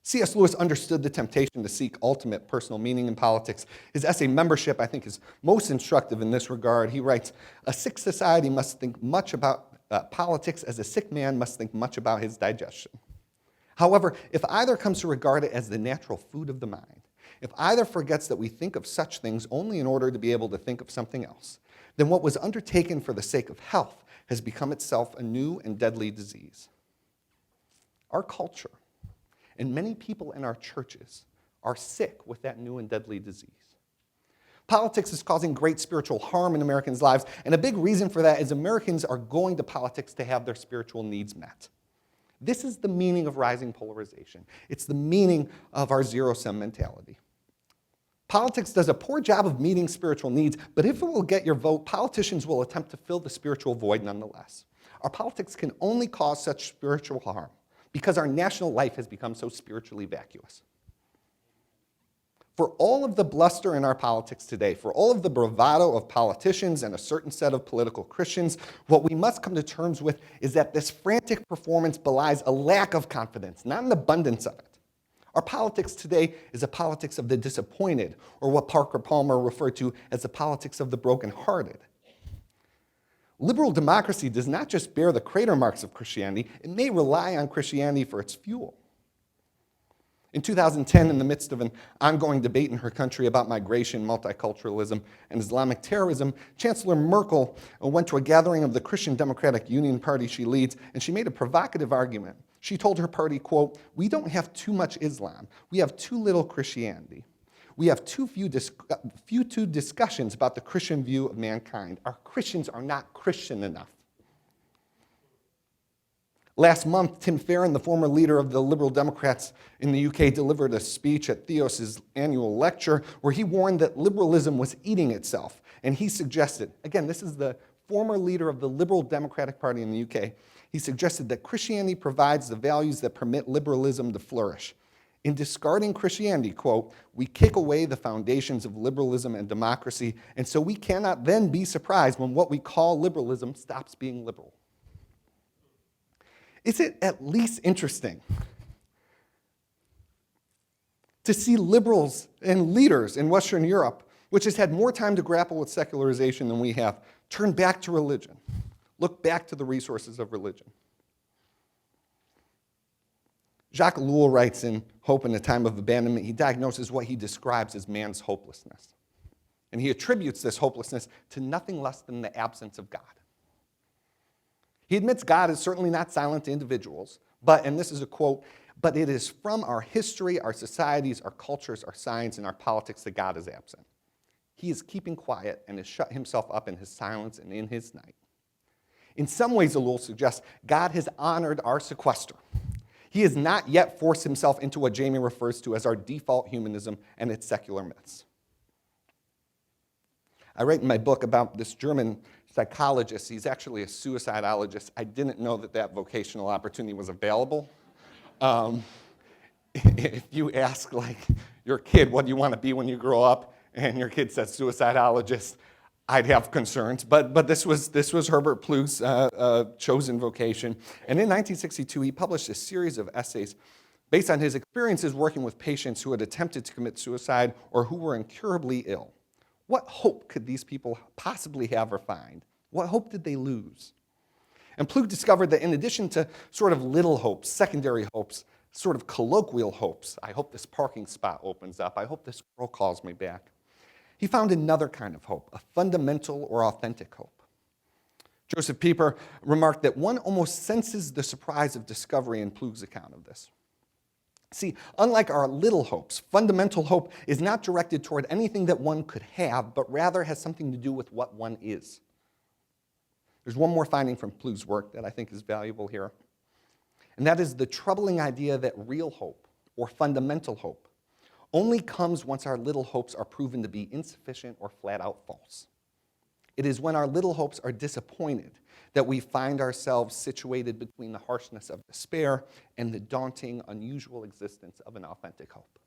C.S. Lewis understood the temptation to seek ultimate personal meaning in politics. His essay, Membership, I think is most instructive in this regard. He writes, a sick society must think much about politics as a sick man must think much about his digestion. However, if either comes to regard it as the natural food of the mind, if either forgets that we think of such things only in order to be able to think of something else, then what was undertaken for the sake of health has become itself a new and deadly disease. Our culture, and many people in our churches, are sick with that new and deadly disease. Politics is causing great spiritual harm in Americans' lives, and a big reason for that is Americans are going to politics to have their spiritual needs met. This is the meaning of rising polarization. It's the meaning of our zero-sum mentality. Politics does a poor job of meeting spiritual needs, but if it will get your vote, politicians will attempt to fill the spiritual void nonetheless. Our politics can only cause such spiritual harm because our national life has become so spiritually vacuous. For all of the bluster in our politics today, for all of the bravado of politicians and a certain set of political Christians, what we must come to terms with is that this frantic performance belies a lack of confidence, not an abundance of it. Our politics today is a politics of the disappointed, or what Parker Palmer referred to as the politics of the brokenhearted. Liberal democracy does not just bear the crater marks of Christianity, it may rely on Christianity for its fuel. In 2010, in the midst of an ongoing debate in her country about migration, multiculturalism, and Islamic terrorism, Chancellor Merkel went to a gathering of the Christian Democratic Union Party she leads, and she made a provocative argument. She told her party, quote, "We don't have too much Islam. We have too little Christianity. We have too few discussions about the Christian view of mankind. Our Christians are not Christian enough." Last month, Tim Farron, the former leader of the Liberal Democrats in the UK, delivered a speech at Theos' annual lecture where he warned that liberalism was eating itself. And he suggested, again, this is the former leader of the Liberal Democratic Party in the UK, he suggested that Christianity provides the values that permit liberalism to flourish. In discarding Christianity, quote, we kick away the foundations of liberalism and democracy, and so we cannot then be surprised when what we call liberalism stops being liberal. Is it at least interesting to see liberals and leaders in Western Europe, which has had more time to grapple with secularization than we have, turn back to religion, look back to the resources of religion? Jacques Ellul writes in Hope in a Time of Abandonment, he diagnoses what he describes as man's hopelessness. And he attributes this hopelessness to nothing less than the absence of God. He admits God is certainly not silent to individuals, but, and this is a quote, but it is from our history, our societies, our cultures, our science, and our politics that God is absent. He is keeping quiet and has shut himself up in his silence and in his night. In some ways, Ellul suggests God has honored our sequester. He has not yet forced himself into what Jamie refers to as our default humanism and its secular myths. I write in my book about this German psychologist. He's actually a suicidologist. I didn't know that that vocational opportunity was available. If you ask like your kid, what do you want to be when you grow up? And your kid says suicidologist, I'd have concerns. But this was Herbert Plug's chosen vocation. And in 1962, he published a series of essays based on his experiences working with patients who had attempted to commit suicide or who were incurably ill. What hope could these people possibly have or find? What hope did they lose? And Plug discovered that in addition to sort of little hopes, secondary hopes, sort of colloquial hopes, I hope this parking spot opens up, I hope this girl calls me back, he found another kind of hope, a fundamental or authentic hope. Joseph Pieper remarked that one almost senses the surprise of discovery in Plug's account of this. See, unlike our little hopes, fundamental hope is not directed toward anything that one could have, but rather has something to do with what one is. There's one more finding from Plug's work that I think is valuable here, and that is the troubling idea that real hope, or fundamental hope, only comes once our little hopes are proven to be insufficient or flat out false. It is when our little hopes are disappointed that we find ourselves situated between the harshness of despair and the daunting, unusual existence of an authentic hope.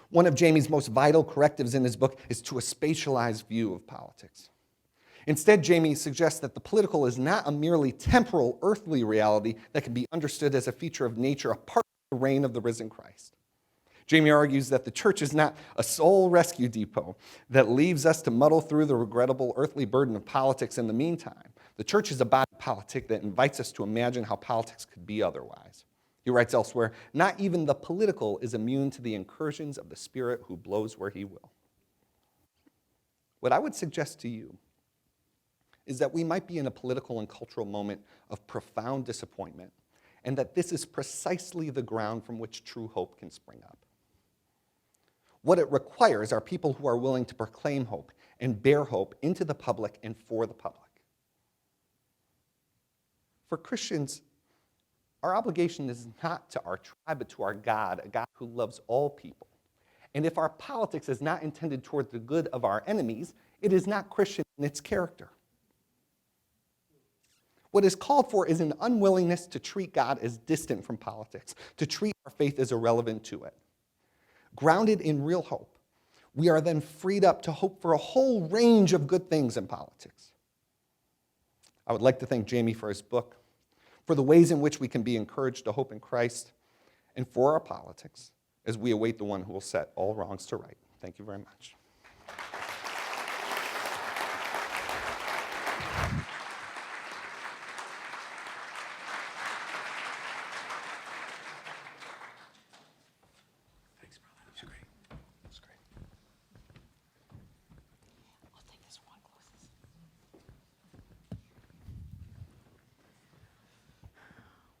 One of Jamie's most vital correctives in his book is to a spatialized view of politics. Instead, Jamie suggests that the political is not a merely temporal, earthly reality that can be understood as a feature of nature apart from the reign of the risen Christ. Jamie argues that the church is not a soul rescue depot that leaves us to muddle through the regrettable earthly burden of politics in the meantime. The church is a body politic that invites us to imagine how politics could be otherwise. He writes elsewhere, not even the political is immune to the incursions of the Spirit who blows where he will. What I would suggest to you is that we might be in a political and cultural moment of profound disappointment, and that this is precisely the ground from which true hope can spring up. What it requires are people who are willing to proclaim hope and bear hope into the public and for the public. For Christians, our obligation is not to our tribe, but to our God, a God who loves all people. And if our politics is not intended toward the good of our enemies, it is not Christian in its character. What is called for is an unwillingness to treat God as distant from politics, to treat our faith as irrelevant to it. Grounded in real hope, we are then freed up to hope for a whole range of good things in politics. I would like to thank Jamie for his book, for the ways in which we can be encouraged to hope in Christ, and for our politics as we await the one who will set all wrongs to right. Thank you very much.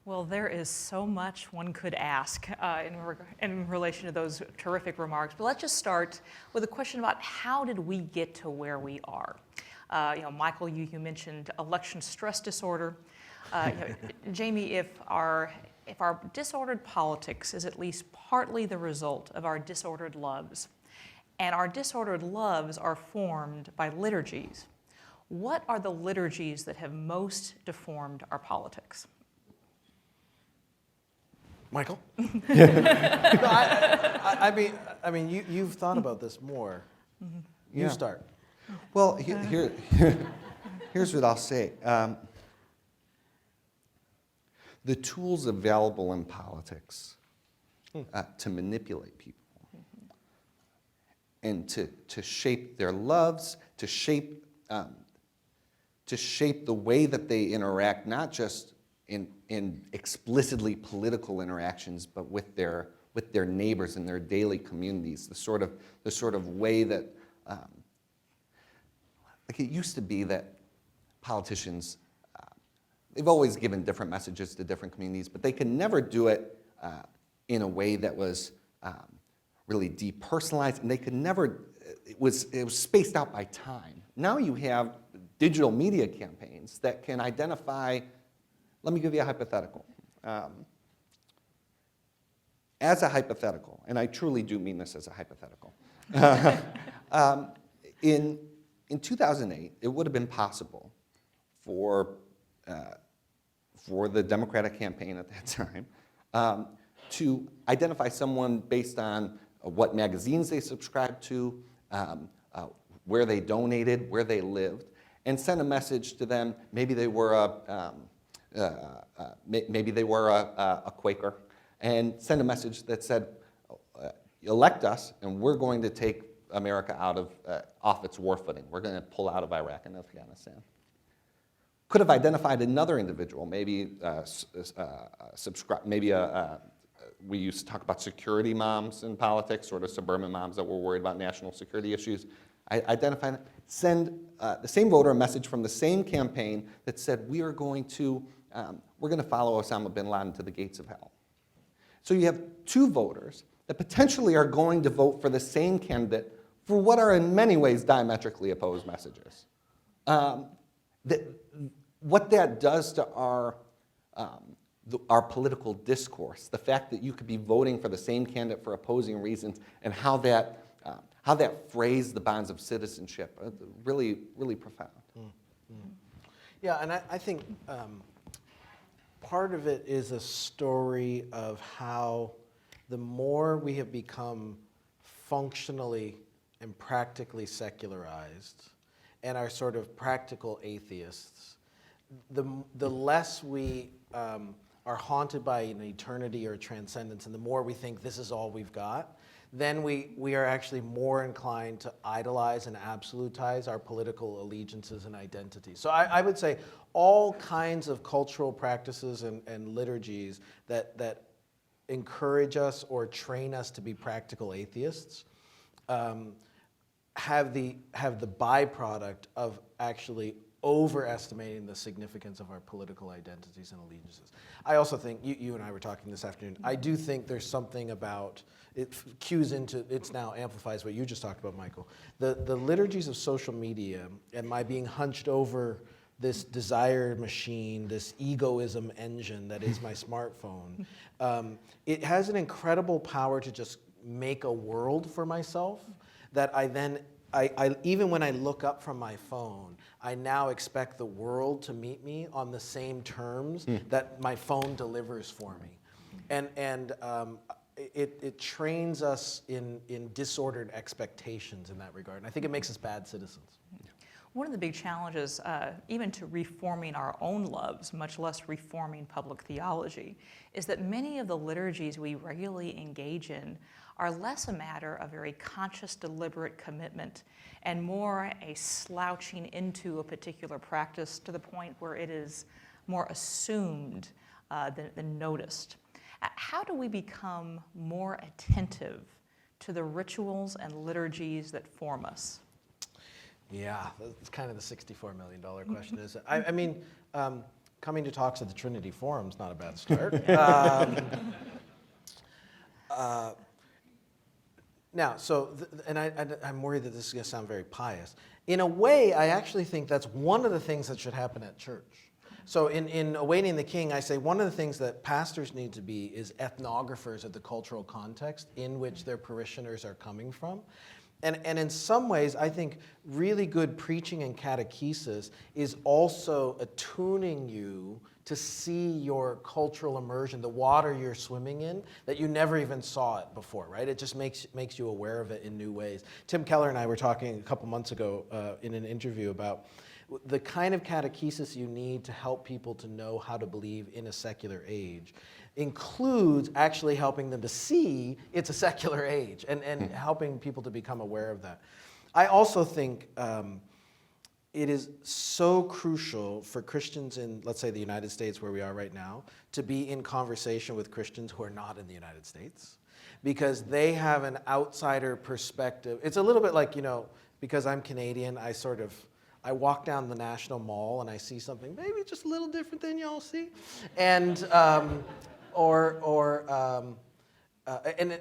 Well, there is so much one could ask in relation to those terrific remarks. But let's just start with a question about how did we get to where we are? Michael, you mentioned election stress disorder. Jamie, if our disordered politics is at least partly the result of our disordered loves, and our disordered loves are formed by liturgies, what are the liturgies that have most deformed our politics? Michael? No, I mean, you've thought about this more. Mm-hmm. You Yeah. start. Well, here's what I'll say. The tools available in politics to manipulate people and to shape their loves, to shape the way that they interact, not just in explicitly political interactions, but with their neighbors in their daily communities. The sort of way that, like it used to be that politicians, they've always given different messages to different communities, but they could never do it in a way that was really depersonalized, and they could never. It was spaced out by time. Now you have digital media campaigns that can identify. Let me give you a hypothetical. As a hypothetical, and I truly do mean this as a hypothetical, in 2008, it would have been possible for the Democratic campaign at that time to identify someone based on what magazines they subscribed to, where they donated, where they lived, and send a message to them. Maybe they were a Quaker, and send a message that said, elect us, and we're going to take America off its war footing. We're going to pull out of Iraq and Afghanistan. Could have identified another individual, maybe we used to talk about security moms in politics, sort of suburban moms that were worried about national security issues. Identify, send the same voter a message from the same campaign that said, we're going to follow Osama bin Laden to the gates of hell. So you have two voters that potentially are going to vote for the same candidate for what are in many ways diametrically opposed messages. What that does to our political discourse, the fact that you could be voting for the same candidate for opposing reasons, and how that frays the bonds of citizenship, really, really profound. Yeah, and I think part of it is a story of how the more we have become functionally and practically secularized and are sort of practical atheists, the less we are haunted by an eternity or transcendence, and the more we think this is all we've got, then we are actually more inclined to idolize and absolutize our political allegiances and identities. So I would say all kinds of cultural practices and liturgies that encourage us or train us to be practical atheists have the byproduct of actually overestimating the significance of our political identities and allegiances. I also think, you and I were talking this afternoon, I do think there's something about, it cues into, it's now amplifies what you just talked about, Michael. The liturgies of social media and my being hunched over this desire machine, this egoism engine that is my smartphone, it has an incredible power to just make a world for myself that I then, even when I look up from my phone, I now expect the world to meet me on the same terms that my phone delivers for me. And it trains us in disordered expectations in that regard. And I think it makes us bad citizens. One of the big challenges, even to reforming our own loves, much less reforming public theology, is that many of the liturgies we regularly engage in are less a matter of very conscious, deliberate commitment and more a slouching into a particular practice to the point where it is more assumed than noticed. How do we become more attentive to the rituals and liturgies that form us? Yeah, that's kind of the $64 million question, isn't it? I mean, coming to talks at the Trinity Forum is not a bad start. Now, so, I'm worried that this is going to sound very pious. In a way, I actually think that's one of the things that should happen at church. So in Awaiting the King, I say one of the things that pastors need to be is ethnographers of the cultural context in which their parishioners are coming from. And in some ways, I think really good preaching and catechesis is also attuning you to see your cultural immersion, the water you're swimming in, that you never even saw it before, right? It just makes you aware of it in new ways. Tim Keller and I were talking a couple months ago in an interview about the kind of catechesis you need to help people to know how to believe in a secular age includes actually helping them to see it's a secular age and helping people to become aware of that. I also think it is so crucial for Christians in, let's say, the United States, where we are right now, to be in conversation with Christians who are not in the United States, because they have an outsider perspective. It's a little bit like, because I'm Canadian, I walk down the National Mall and I see something maybe just a little different than y'all see, and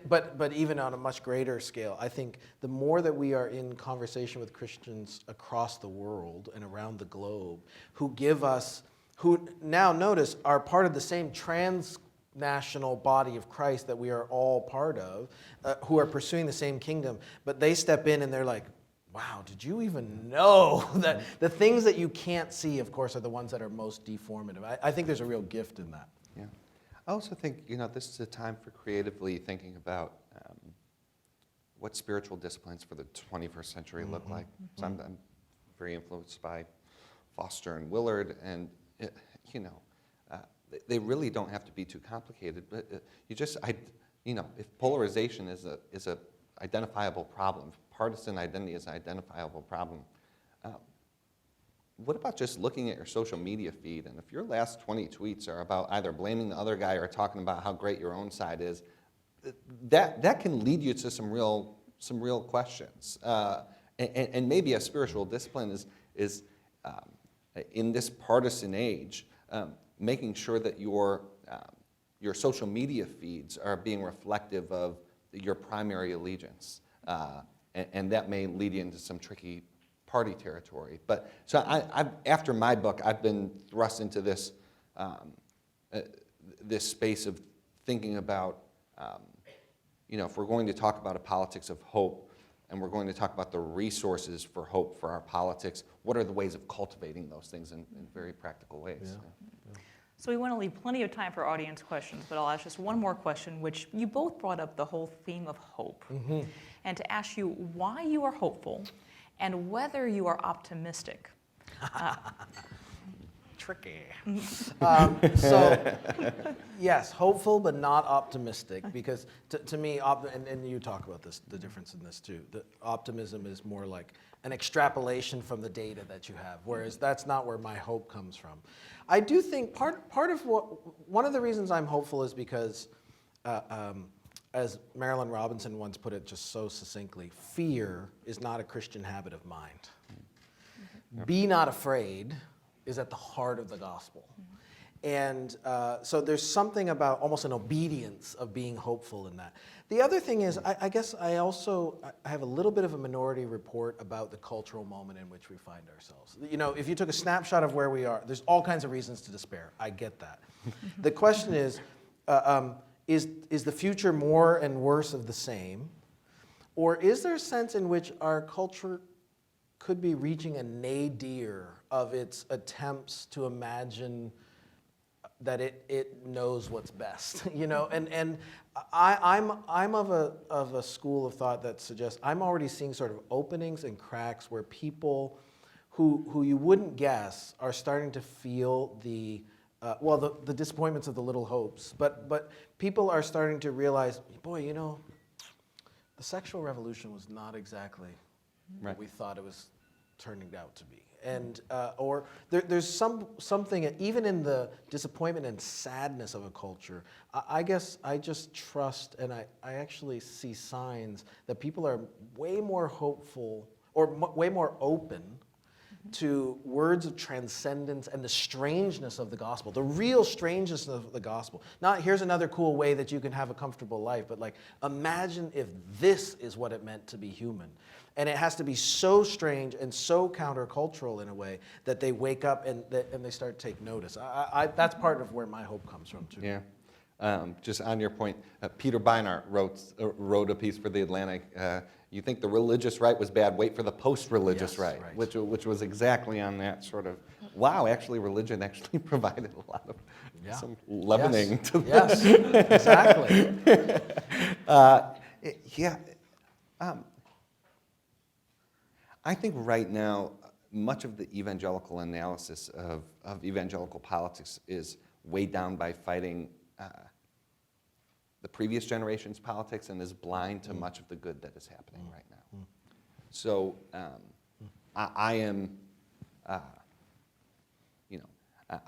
but even on a much greater scale, I think the more that we are in conversation with Christians across the world and around the globe, who now notice are part of the same transnational body of Christ that we are all part of, who are pursuing the same kingdom, but they step in and they're like, wow, did you even know that the things that you can't see, of course, are the ones that are most deformative? I think there's a real gift in that. Yeah. I also think, this is a time for creatively thinking about what spiritual disciplines for the 21st century look like. So I'm very influenced by Foster and Willard, and, they really don't have to be too complicated, but if polarization is a identifiable problem, partisan identity is an identifiable problem, what about just looking at your social media feed? And if your last 20 tweets are about either blaming the other guy or talking about how great your own side is, that can lead you to some real questions. And maybe a spiritual discipline is in this partisan age, making sure that your social media feeds are being reflective of your primary allegiance. And that may lead you into some tricky party territory. But so after my book, I've been thrust into this this space of thinking about, if we're going to talk about a politics of hope, and we're going to talk about the resources for hope for our politics, what are the ways of cultivating those things in very practical ways? Yeah. So we want to leave plenty of time for audience questions, but I'll ask just one more question, which you both brought up the whole theme of hope. And to ask you why you are hopeful and whether you are optimistic. Tricky. Yes, hopeful but not optimistic, because to me, and you talk about this, the difference in this too, the optimism is more like an extrapolation from the data that you have, whereas that's not where my hope comes from. I do think part of one of the reasons I'm hopeful is because, as Marilyn Robinson once put it just so succinctly, fear is not a Christian habit of mind. Be not afraid is at the heart of the gospel. And so there's something about almost an obedience of being hopeful in that. The other thing is, I guess I have a little bit of a minority report about the cultural moment in which we find ourselves. If you took a snapshot of where we are, there's all kinds of reasons to despair. I get that. The question is the future more and worse of the same? Or is there a sense in which our culture could be reaching a nadir of its attempts to imagine that it knows what's best, and I'm of a school of thought that suggests I'm already seeing sort of openings and cracks where people who you wouldn't guess are starting to feel the disappointments of the little hopes, but people are starting to realize, boy, the sexual revolution was not exactly what we thought it was turning out to be. And or there's something, even in the disappointment and sadness of a culture, I guess I just trust, and I actually see signs that people are way more hopeful or way more open to words of transcendence and the strangeness of the gospel, the real strangeness of the gospel. Not here's another cool way that you can have a comfortable life, but like imagine if this is what it meant to be human. And it has to be so strange and so countercultural in a way that they wake up and they start to take notice. That's part of where my hope comes from too. Yeah. Just on your point, Peter Beinart wrote a piece for The Atlantic. You think the religious right was bad, wait for the post-religious Yes, right, right. which was exactly on that sort of, wow, actually religion actually provided a lot of some leavening to Yes, exactly. I think right now, much of the evangelical analysis of evangelical politics is weighed down by fighting the previous generation's politics and is blind to much of the good that is happening right now. So I am,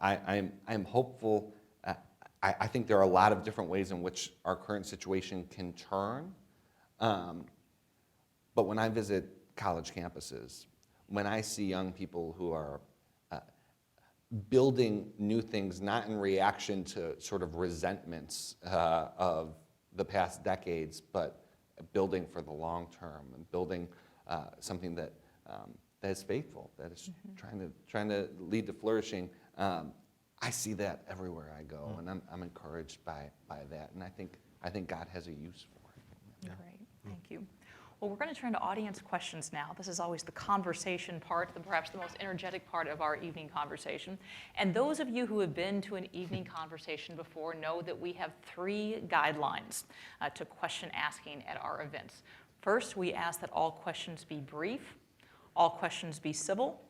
I am hopeful. I think there are a lot of different ways in which our current situation can turn. But when I visit college campuses, when I see young people who are building new things, not in reaction to sort of resentments of the past decades, but building for the long term and building something that is faithful, that is trying to lead to flourishing. I see that everywhere I go, and I'm encouraged by that, and I think God has a use for it. Great, thank you. Well, we're going to turn to audience questions now. This is always the conversation part, perhaps the most energetic part of our evening conversation. And those of you who have been to an evening conversation before know that we have 3 guidelines to question asking at our events. First, we ask that all questions be brief, all questions be civil,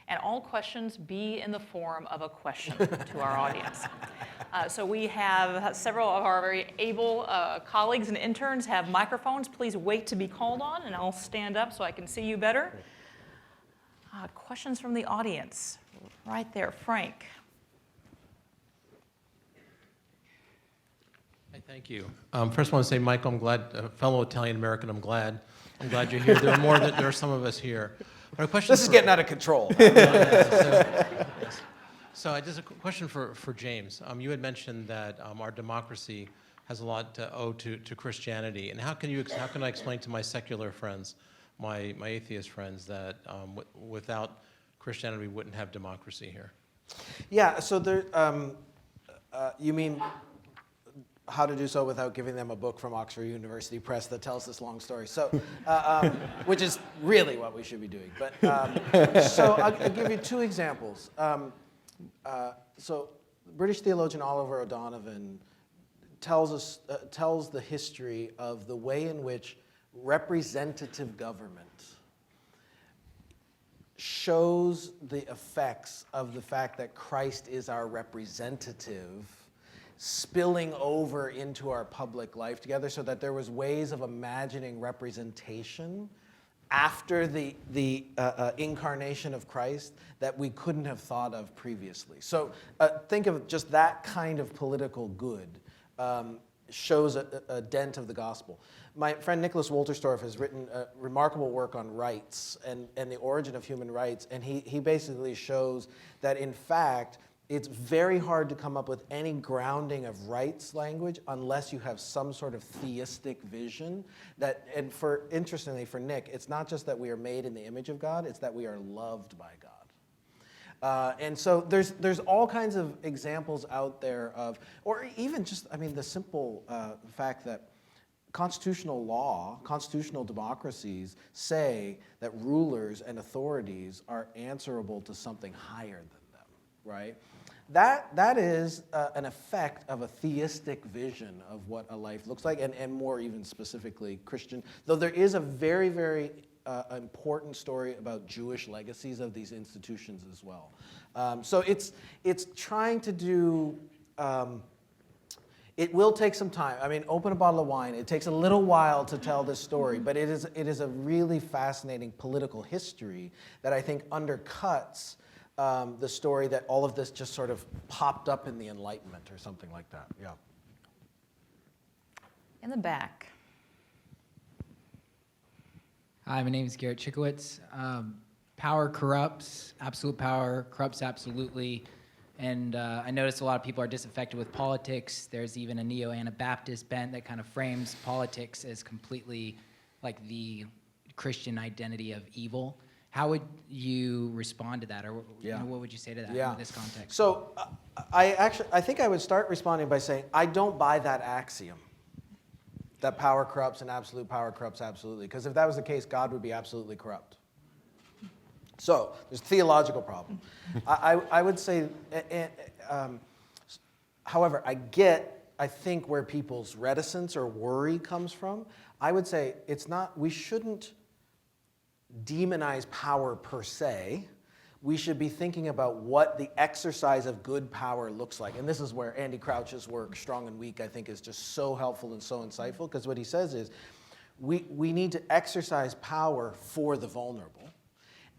and all questions be in the form of a question to our audience. So we have several of our very able colleagues and interns have microphones. Please wait to be called on, and I'll stand up so I can see you better. Questions from the audience? Right there, Frank. Hey, thank you. First, I want to say, Michael, I'm glad, fellow Italian-American, I'm glad you're here. There are some of us here. But a question This is getting out of control. So I just a question for James. You had mentioned that our democracy has a lot to owe to Christianity, and how can I explain to my secular friends, my atheist friends, that without Christianity we wouldn't have democracy here? Yeah. So there, you mean how to do so without giving them a book from Oxford University Press that tells this long story. So, which is really what we should be doing. But so I'll give you 2 examples. So British theologian Oliver O'Donovan tells the history of the way in which representative government shows the effects of the fact that Christ is our representative spilling over into our public life together, so that there was ways of imagining representation after the incarnation of Christ that we couldn't have thought of previously. So think of just that kind of political good shows a dent of the gospel. My friend Nicholas Wolterstorff has written a remarkable work on rights and the origin of human rights, and he basically shows that, in fact, it's very hard to come up with any grounding of rights language unless you have some sort of theistic vision. And interestingly for Nick, it's not just that we are made in the image of God, it's that we are loved by God. And so there's all kinds of examples out there of, or even just, the simple fact that constitutional law, constitutional democracies say that rulers and authorities are answerable to something higher than them, right? That is an effect of a theistic vision of what a life looks like, and more even specifically Christian, though there is a very, very important story about Jewish legacies of these institutions as well. So it's trying to do, it will take some time. Open a bottle of wine. It takes a little while to tell this story, but it is a really fascinating political history that I think undercuts the story that all of this just sort of popped up in the Enlightenment or something like that. Yeah. In the back. Hi, my name is Garrett Chikowitz. power corrupts, absolute power corrupts absolutely. And I noticed a lot of people are disaffected with politics. There's even a neo-Anabaptist bent that kind of frames politics as completely like the Christian identity of evil. How would you respond to that, or what would you say to that in this context? So I think I would start responding by saying I don't buy that axiom that power corrupts and absolute power corrupts absolutely, because if that was the case, God would be absolutely corrupt. So there's a theological problem. I would say, however, I think where people's reticence or worry comes from. I would say we shouldn't demonize power per se. We should be thinking about what the exercise of good power looks like. And this is where Andy Crouch's work, Strong and Weak, I think is just so helpful and so insightful, because what he says is we need to exercise power for the vulnerable.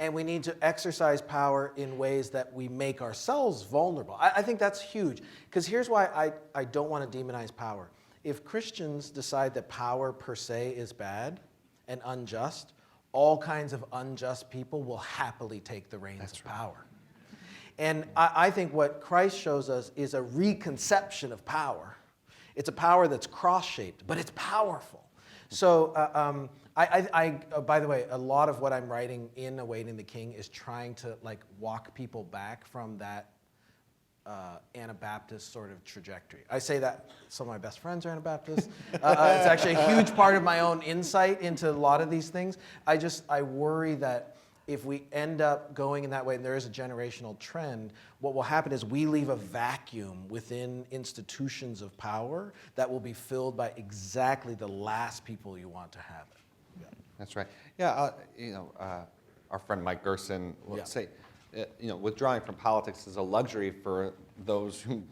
And we need to exercise power in ways that we make ourselves vulnerable. I think that's huge, because here's why I don't want to demonize power. If Christians decide that power per se is bad and unjust, all kinds of unjust people will happily take the reins of power. And I think what Christ shows us is a reconception of power. It's a power that's cross-shaped, but it's powerful. So by the way, a lot of what I'm writing in Awaiting the King is trying to walk people back from that Anabaptist sort of trajectory. I say that some of my best friends are Anabaptists. It's actually a huge part of my own insight into a lot of these things. I worry that if we end up going in that way, and there is a generational trend, what will happen is we leave a vacuum within institutions of power that will be filled by exactly the last people you want to have it. Yeah. That's right. Yeah, our friend Mike Gerson will say, withdrawing from politics is a luxury for those who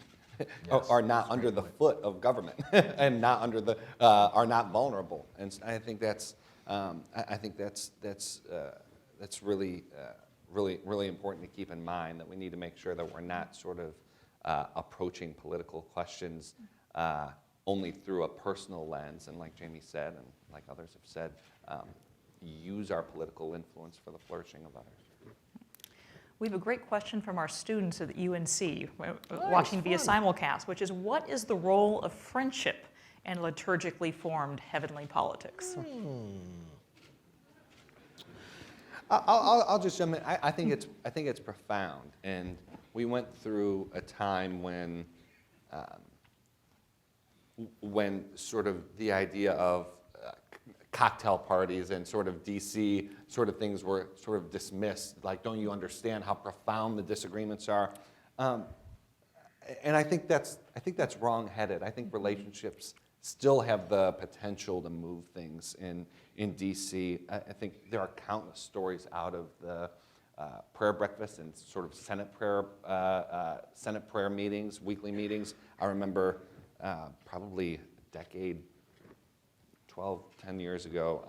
are not under the foot of government and not under the are not vulnerable. And I think that's really really important to keep in mind, that we need to make sure that we're not sort of approaching political questions only through a personal lens, and like Jamie said, and like others have said, use our political influence for the flourishing of others. We have a great question from our students at the UNC, watching via simulcast, which is, what is the role of friendship in liturgically formed heavenly politics? I'll just jump in. I think it's profound, and we went through a time when sort of the idea of cocktail parties and sort of DC sort of things were sort of dismissed. Like, don't you understand how profound the disagreements are? And I think that's wrong-headed. I think relationships still have the potential to move things in DC. I think there are countless stories out of the prayer breakfast and sort of Senate prayer meetings, weekly meetings. I remember probably a decade, 10 years ago,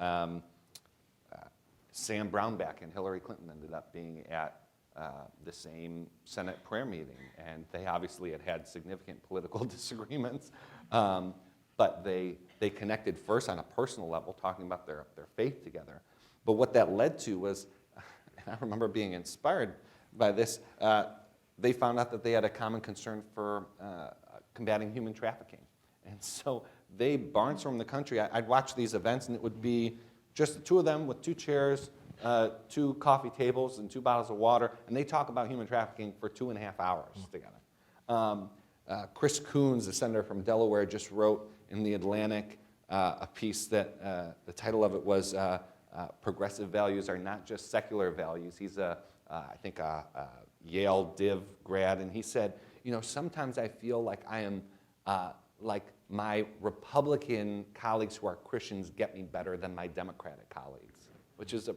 Sam Brownback and Hillary Clinton ended up being at the same Senate prayer meeting, and they obviously had significant political disagreements, but they connected first on a personal level, talking about their faith together. But what that led to was, and I remember being inspired by this, they found out that they had a common concern for combating human trafficking. And so they barnstormed the country. I'd watch these events, and it would be just the two of them with 2 chairs, 2 coffee tables, and 2 bottles of water, and they talk about human trafficking for 2.5 hours together. Chris Coons, the senator from Delaware, just wrote in The Atlantic a piece that the title of it was "Progressive Values Are Not Just Secular Values." He's I think a Yale Div grad, and he said, sometimes I feel like I am like my Republican colleagues who are Christians get me better than my Democratic colleagues, which is a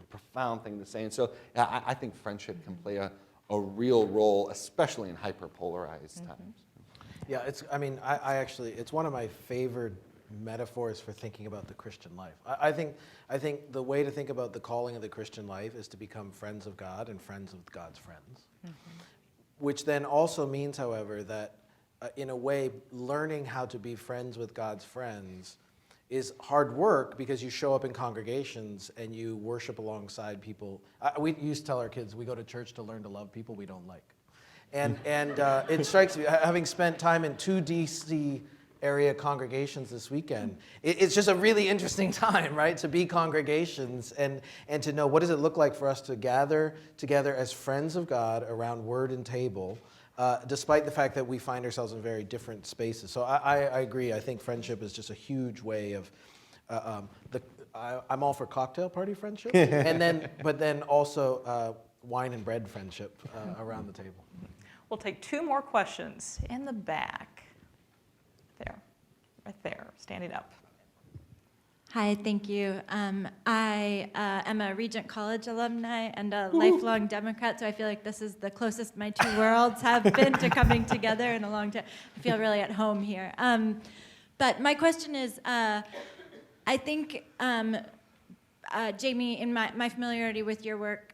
profound thing to say. And so I think friendship can play a real role, especially in hyperpolarized times. Yeah, it's one of my favorite metaphors for thinking about the Christian life. I think the way to think about the calling of the Christian life is to become friends of God and friends of God's friends, which then also means, however, that in a way, learning how to be friends with God's friends is hard work because you show up in congregations and you worship alongside people. We used to tell our kids we go to church to learn to love people we don't like. And it strikes me, having spent time in 2 DC area congregations this weekend, it's just a really interesting time, right, to be congregations and to know what does it look like for us to gather together as friends of God around word and table, despite the fact that we find ourselves in very different spaces. So I agree. I think friendship is just a huge way of, I'm all for cocktail party friendship, but then also wine and bread friendship around the table. We'll take 2 more questions in the back. There, right there, standing up. Hi, thank you. I am a Regent College alumni and a lifelong Democrat, so I feel like this is the closest my 2 worlds have been to coming together in a long time. I feel really at home here. But my question is, I think, Jamie, in my familiarity with your work,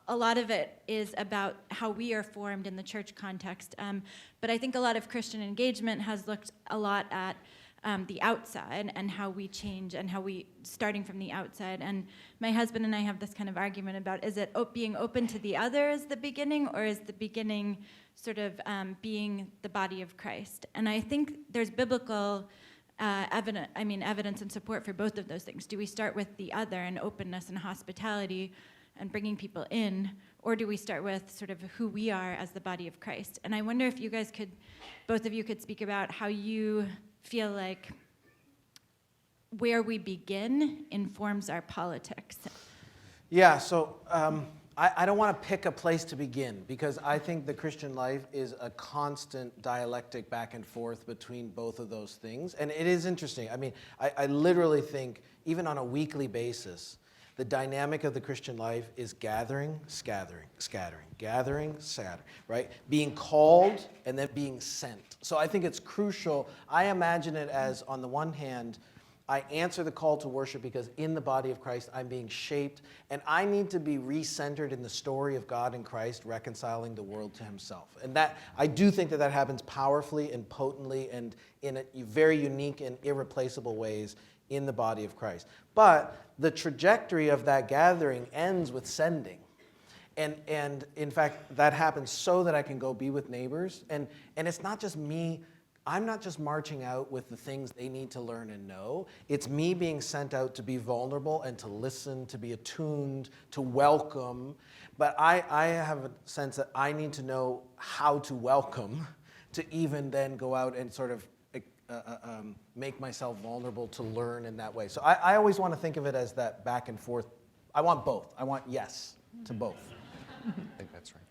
a lot of it is about how we are formed in the church context. But I think a lot of Christian engagement has looked a lot at the outside and how we change and how we, starting from the outside. And my husband and I have this kind of argument about, is it being open to the other as the beginning, or is the beginning sort of being the body of Christ? And I think there's biblical evidence and support for both of those things. Do we start with the other and openness and hospitality and bringing people in, or do we start with sort of who we are as the body of Christ? And I wonder if you guys could, both of you could speak about how you feel like where we begin informs our politics. Yeah, so I don't want to pick a place to begin, because I think the Christian life is a constant dialectic back and forth between both of those things. And it is interesting. I mean, I literally think, even on a weekly basis, the dynamic of the Christian life is gathering, scattering, scattering, gathering, scattering, right? Being called and then being sent. So I think it's crucial. I imagine it as, on the one hand, I answer the call to worship because in the body of Christ, I'm being shaped, and I need to be recentered in the story of God and Christ reconciling the world to himself. And that, I do think that happens powerfully and potently and in very unique and irreplaceable ways in the body of Christ. But the trajectory of that gathering ends with sending. And in fact, that happens so that I can go be with neighbors. And it's not just me. I'm not just marching out with the things they need to learn and know. It's me being sent out to be vulnerable and to listen, to be attuned, to welcome. But I have a sense that I need to know how to welcome to even then go out and sort of make myself vulnerable to learn in that way. So I always want to think of it as that back and forth. I want both. I want yes to both. I think that's right.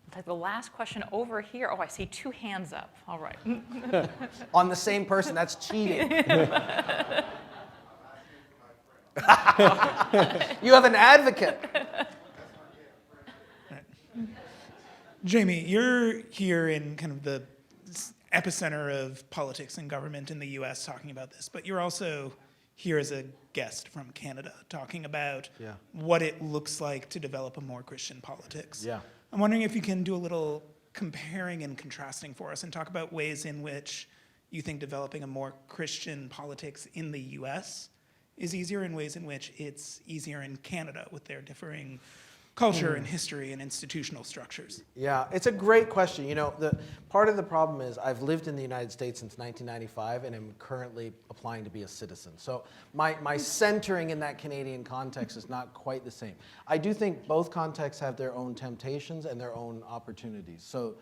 We'll take the last question over here. Oh, I see 2 hands up. All right. On the same person, that's cheating. You have an advocate. Jamie, you're here in kind of the epicenter of politics and government in the US talking about this, but you're also here as a guest from Canada talking about what it looks like to develop a more Christian politics. Yeah. I'm wondering if you can do a little comparing and contrasting for us and talk about ways in which you think developing a more Christian politics in the US is easier, and ways in which it's easier in Canada with their differing culture and history and institutional structures. Yeah, it's a great question. You know, part of the problem is I've lived in the United States since 1995 and am currently applying to be a citizen. So my centering in that Canadian context is not quite the same. I do think both contexts have their own temptations and their own opportunities. So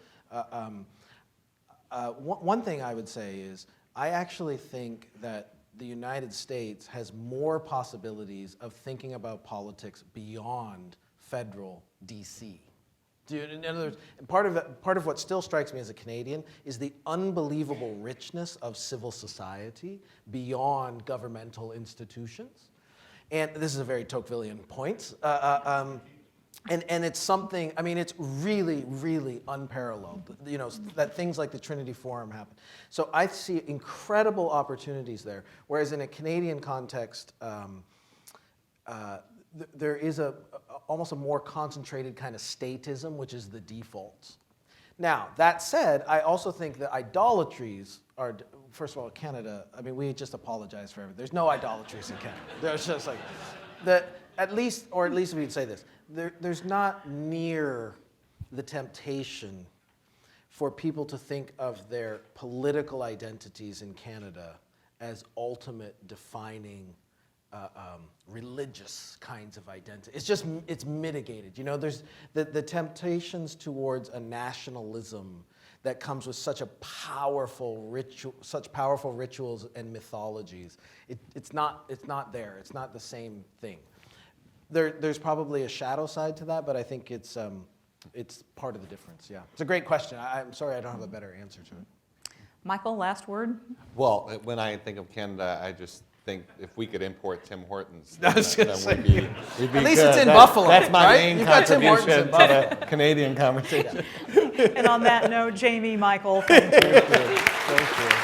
one thing I would say is I actually think that the United States has more possibilities of thinking about politics beyond federal DC. In other words, part of what still strikes me as a Canadian is the unbelievable richness of civil society beyond governmental institutions. And this is a very Tocquevillian point. And it's something, I mean, it's really, really unparalleled, you know, that things like the Trinity Forum happen. So I see incredible opportunities there, whereas in a Canadian context, there is almost a more concentrated kind of statism, which is the default. Now, that said, I also think that idolatries are, first of all, Canada, I mean, we just apologize for everything. There's no idolatries in Canada. There's just like, at least we can say this, there's not near the temptation for people to think of their political identities in Canada as ultimate defining religious kinds of identity. It's mitigated. You know, there's the temptations towards a nationalism that comes with such powerful rituals and mythologies. It's not there. It's not the same thing. There's probably a shadow side to that, but I think it's part of the difference. Yeah, it's a great question. I'm sorry I don't have a better answer to it. Michael, last word? Well, when I think of Canada, I just think if we could import Tim Hortons, I was gonna say, we'd be at least good. it's in Buffalo, That's my right? main You've got Tim Hortons contribution in to the Canadian conversation. And on that note, Jamie, Michael, thank you. Thank you.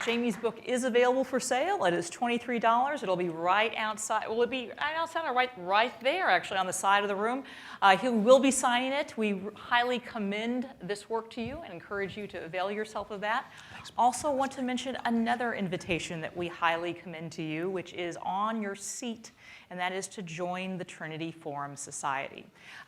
Jamie's book is available for sale. It is $23. It'll be right outside. Will it be right outside or right there, actually, on the side of the room? He will be signing it. We highly commend this work to you and encourage you to avail yourself of that. Also want to mention another invitation that we highly commend to you, which is on your seat, and that is to join the Trinity Forum Society.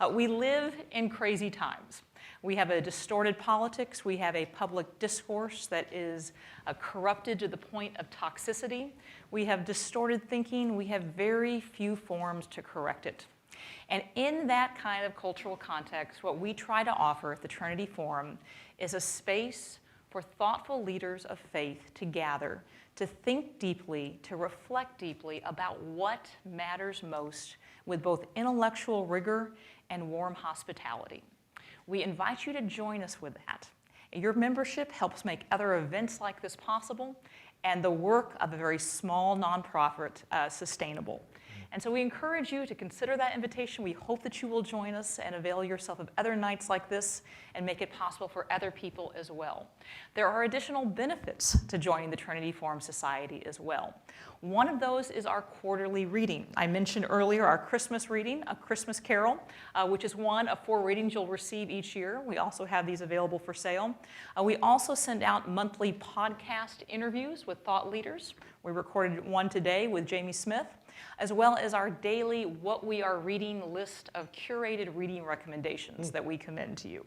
We live in crazy times. We have a distorted politics. We have a public discourse that is corrupted to the point of toxicity. We have distorted thinking. We have very few forums to correct it. And in that kind of cultural context, what we try to offer at the Trinity Forum is a space for thoughtful leaders of faith to gather, to think deeply, to reflect deeply about what matters most with both intellectual rigor and warm hospitality. We invite you to join us with that. Your membership helps make other events like this possible and the work of a very small nonprofit sustainable. And so we encourage you to consider that invitation. We hope that you will join us and avail yourself of other nights like this and make it possible for other people as well. There are additional benefits to joining the Trinity Forum Society as well. One of those is our quarterly reading. I mentioned earlier our Christmas reading, A Christmas Carol, which is one of 4 readings you'll receive each year. We also have these available for sale. We also send out monthly podcast interviews with thought leaders. We recorded one today with Jamie Smith, as well as our daily What We Are Reading list of curated reading recommendations that we commend to you.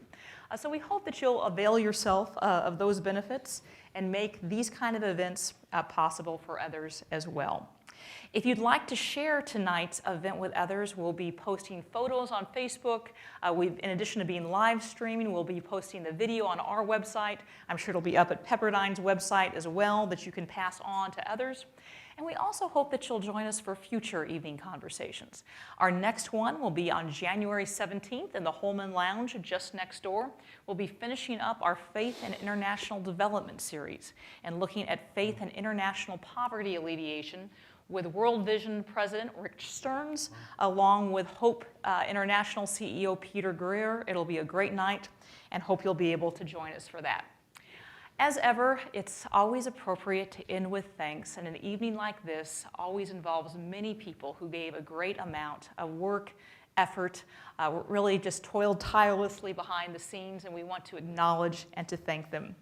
So we hope that you'll avail yourself of those benefits and make these kind of events possible for others as well. If you'd like to share tonight's event with others, we'll be posting photos on Facebook. In addition to being live streaming, we'll be posting the video on our website. I'm sure it'll be up at Pepperdine's website as well that you can pass on to others. And we also hope that you'll join us for future evening conversations. Our next one will be on January 17th in the Holman Lounge just next door. We'll be finishing up our Faith and International Development series and looking at faith and international poverty alleviation with World Vision President Rick Stearns, along with Hope International CEO Peter Greer. It'll be a great night, and hope you'll be able to join us for that. As ever, it's always appropriate to end with thanks, and an evening like this always involves many people who gave a great amount of work, effort, really just toiled tirelessly behind the scenes, and we want to acknowledge and to thank them.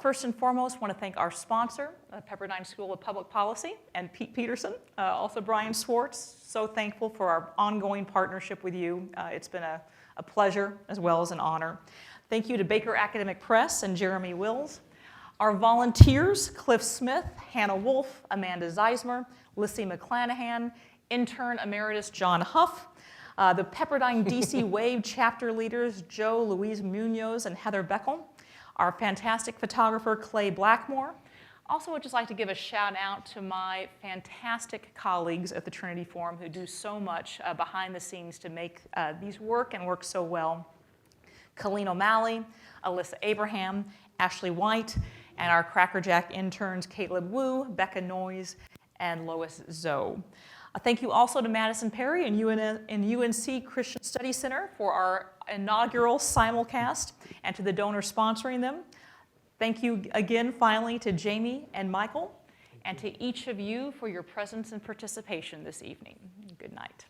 First and foremost, I want to thank our sponsor, the Pepperdine School of Public Policy, and Pete Peterson, also Brian Swartz. So thankful for our ongoing partnership with you. It's been a pleasure as well as an honor. Thank you to Baker Academic Press and Jeremy Wills. Our volunteers, Cliff Smith, Hannah Wolf, Amanda Zeismer, Lissy McClanahan, intern emeritus John Huff, the Pepperdine DC Wave chapter leaders, Joe Louise Munoz and Heather Beckel, our fantastic photographer, Clay Blackmore. Also, would just like to give a shout out to my fantastic colleagues at the Trinity Forum who do so much behind the scenes to make these work and work so well. Colleen O'Malley, Alyssa Abraham, Ashley White, and our Crackerjack interns, Caleb Wu, Becca Noyes, and Lois Zoe. Thank you also to Madison Perry and UNC Christian Studies Center for our inaugural simulcast, and to the donors sponsoring them. Thank you again, finally, to Jamie and Michael, and to each of you for your presence and participation this evening. Good night.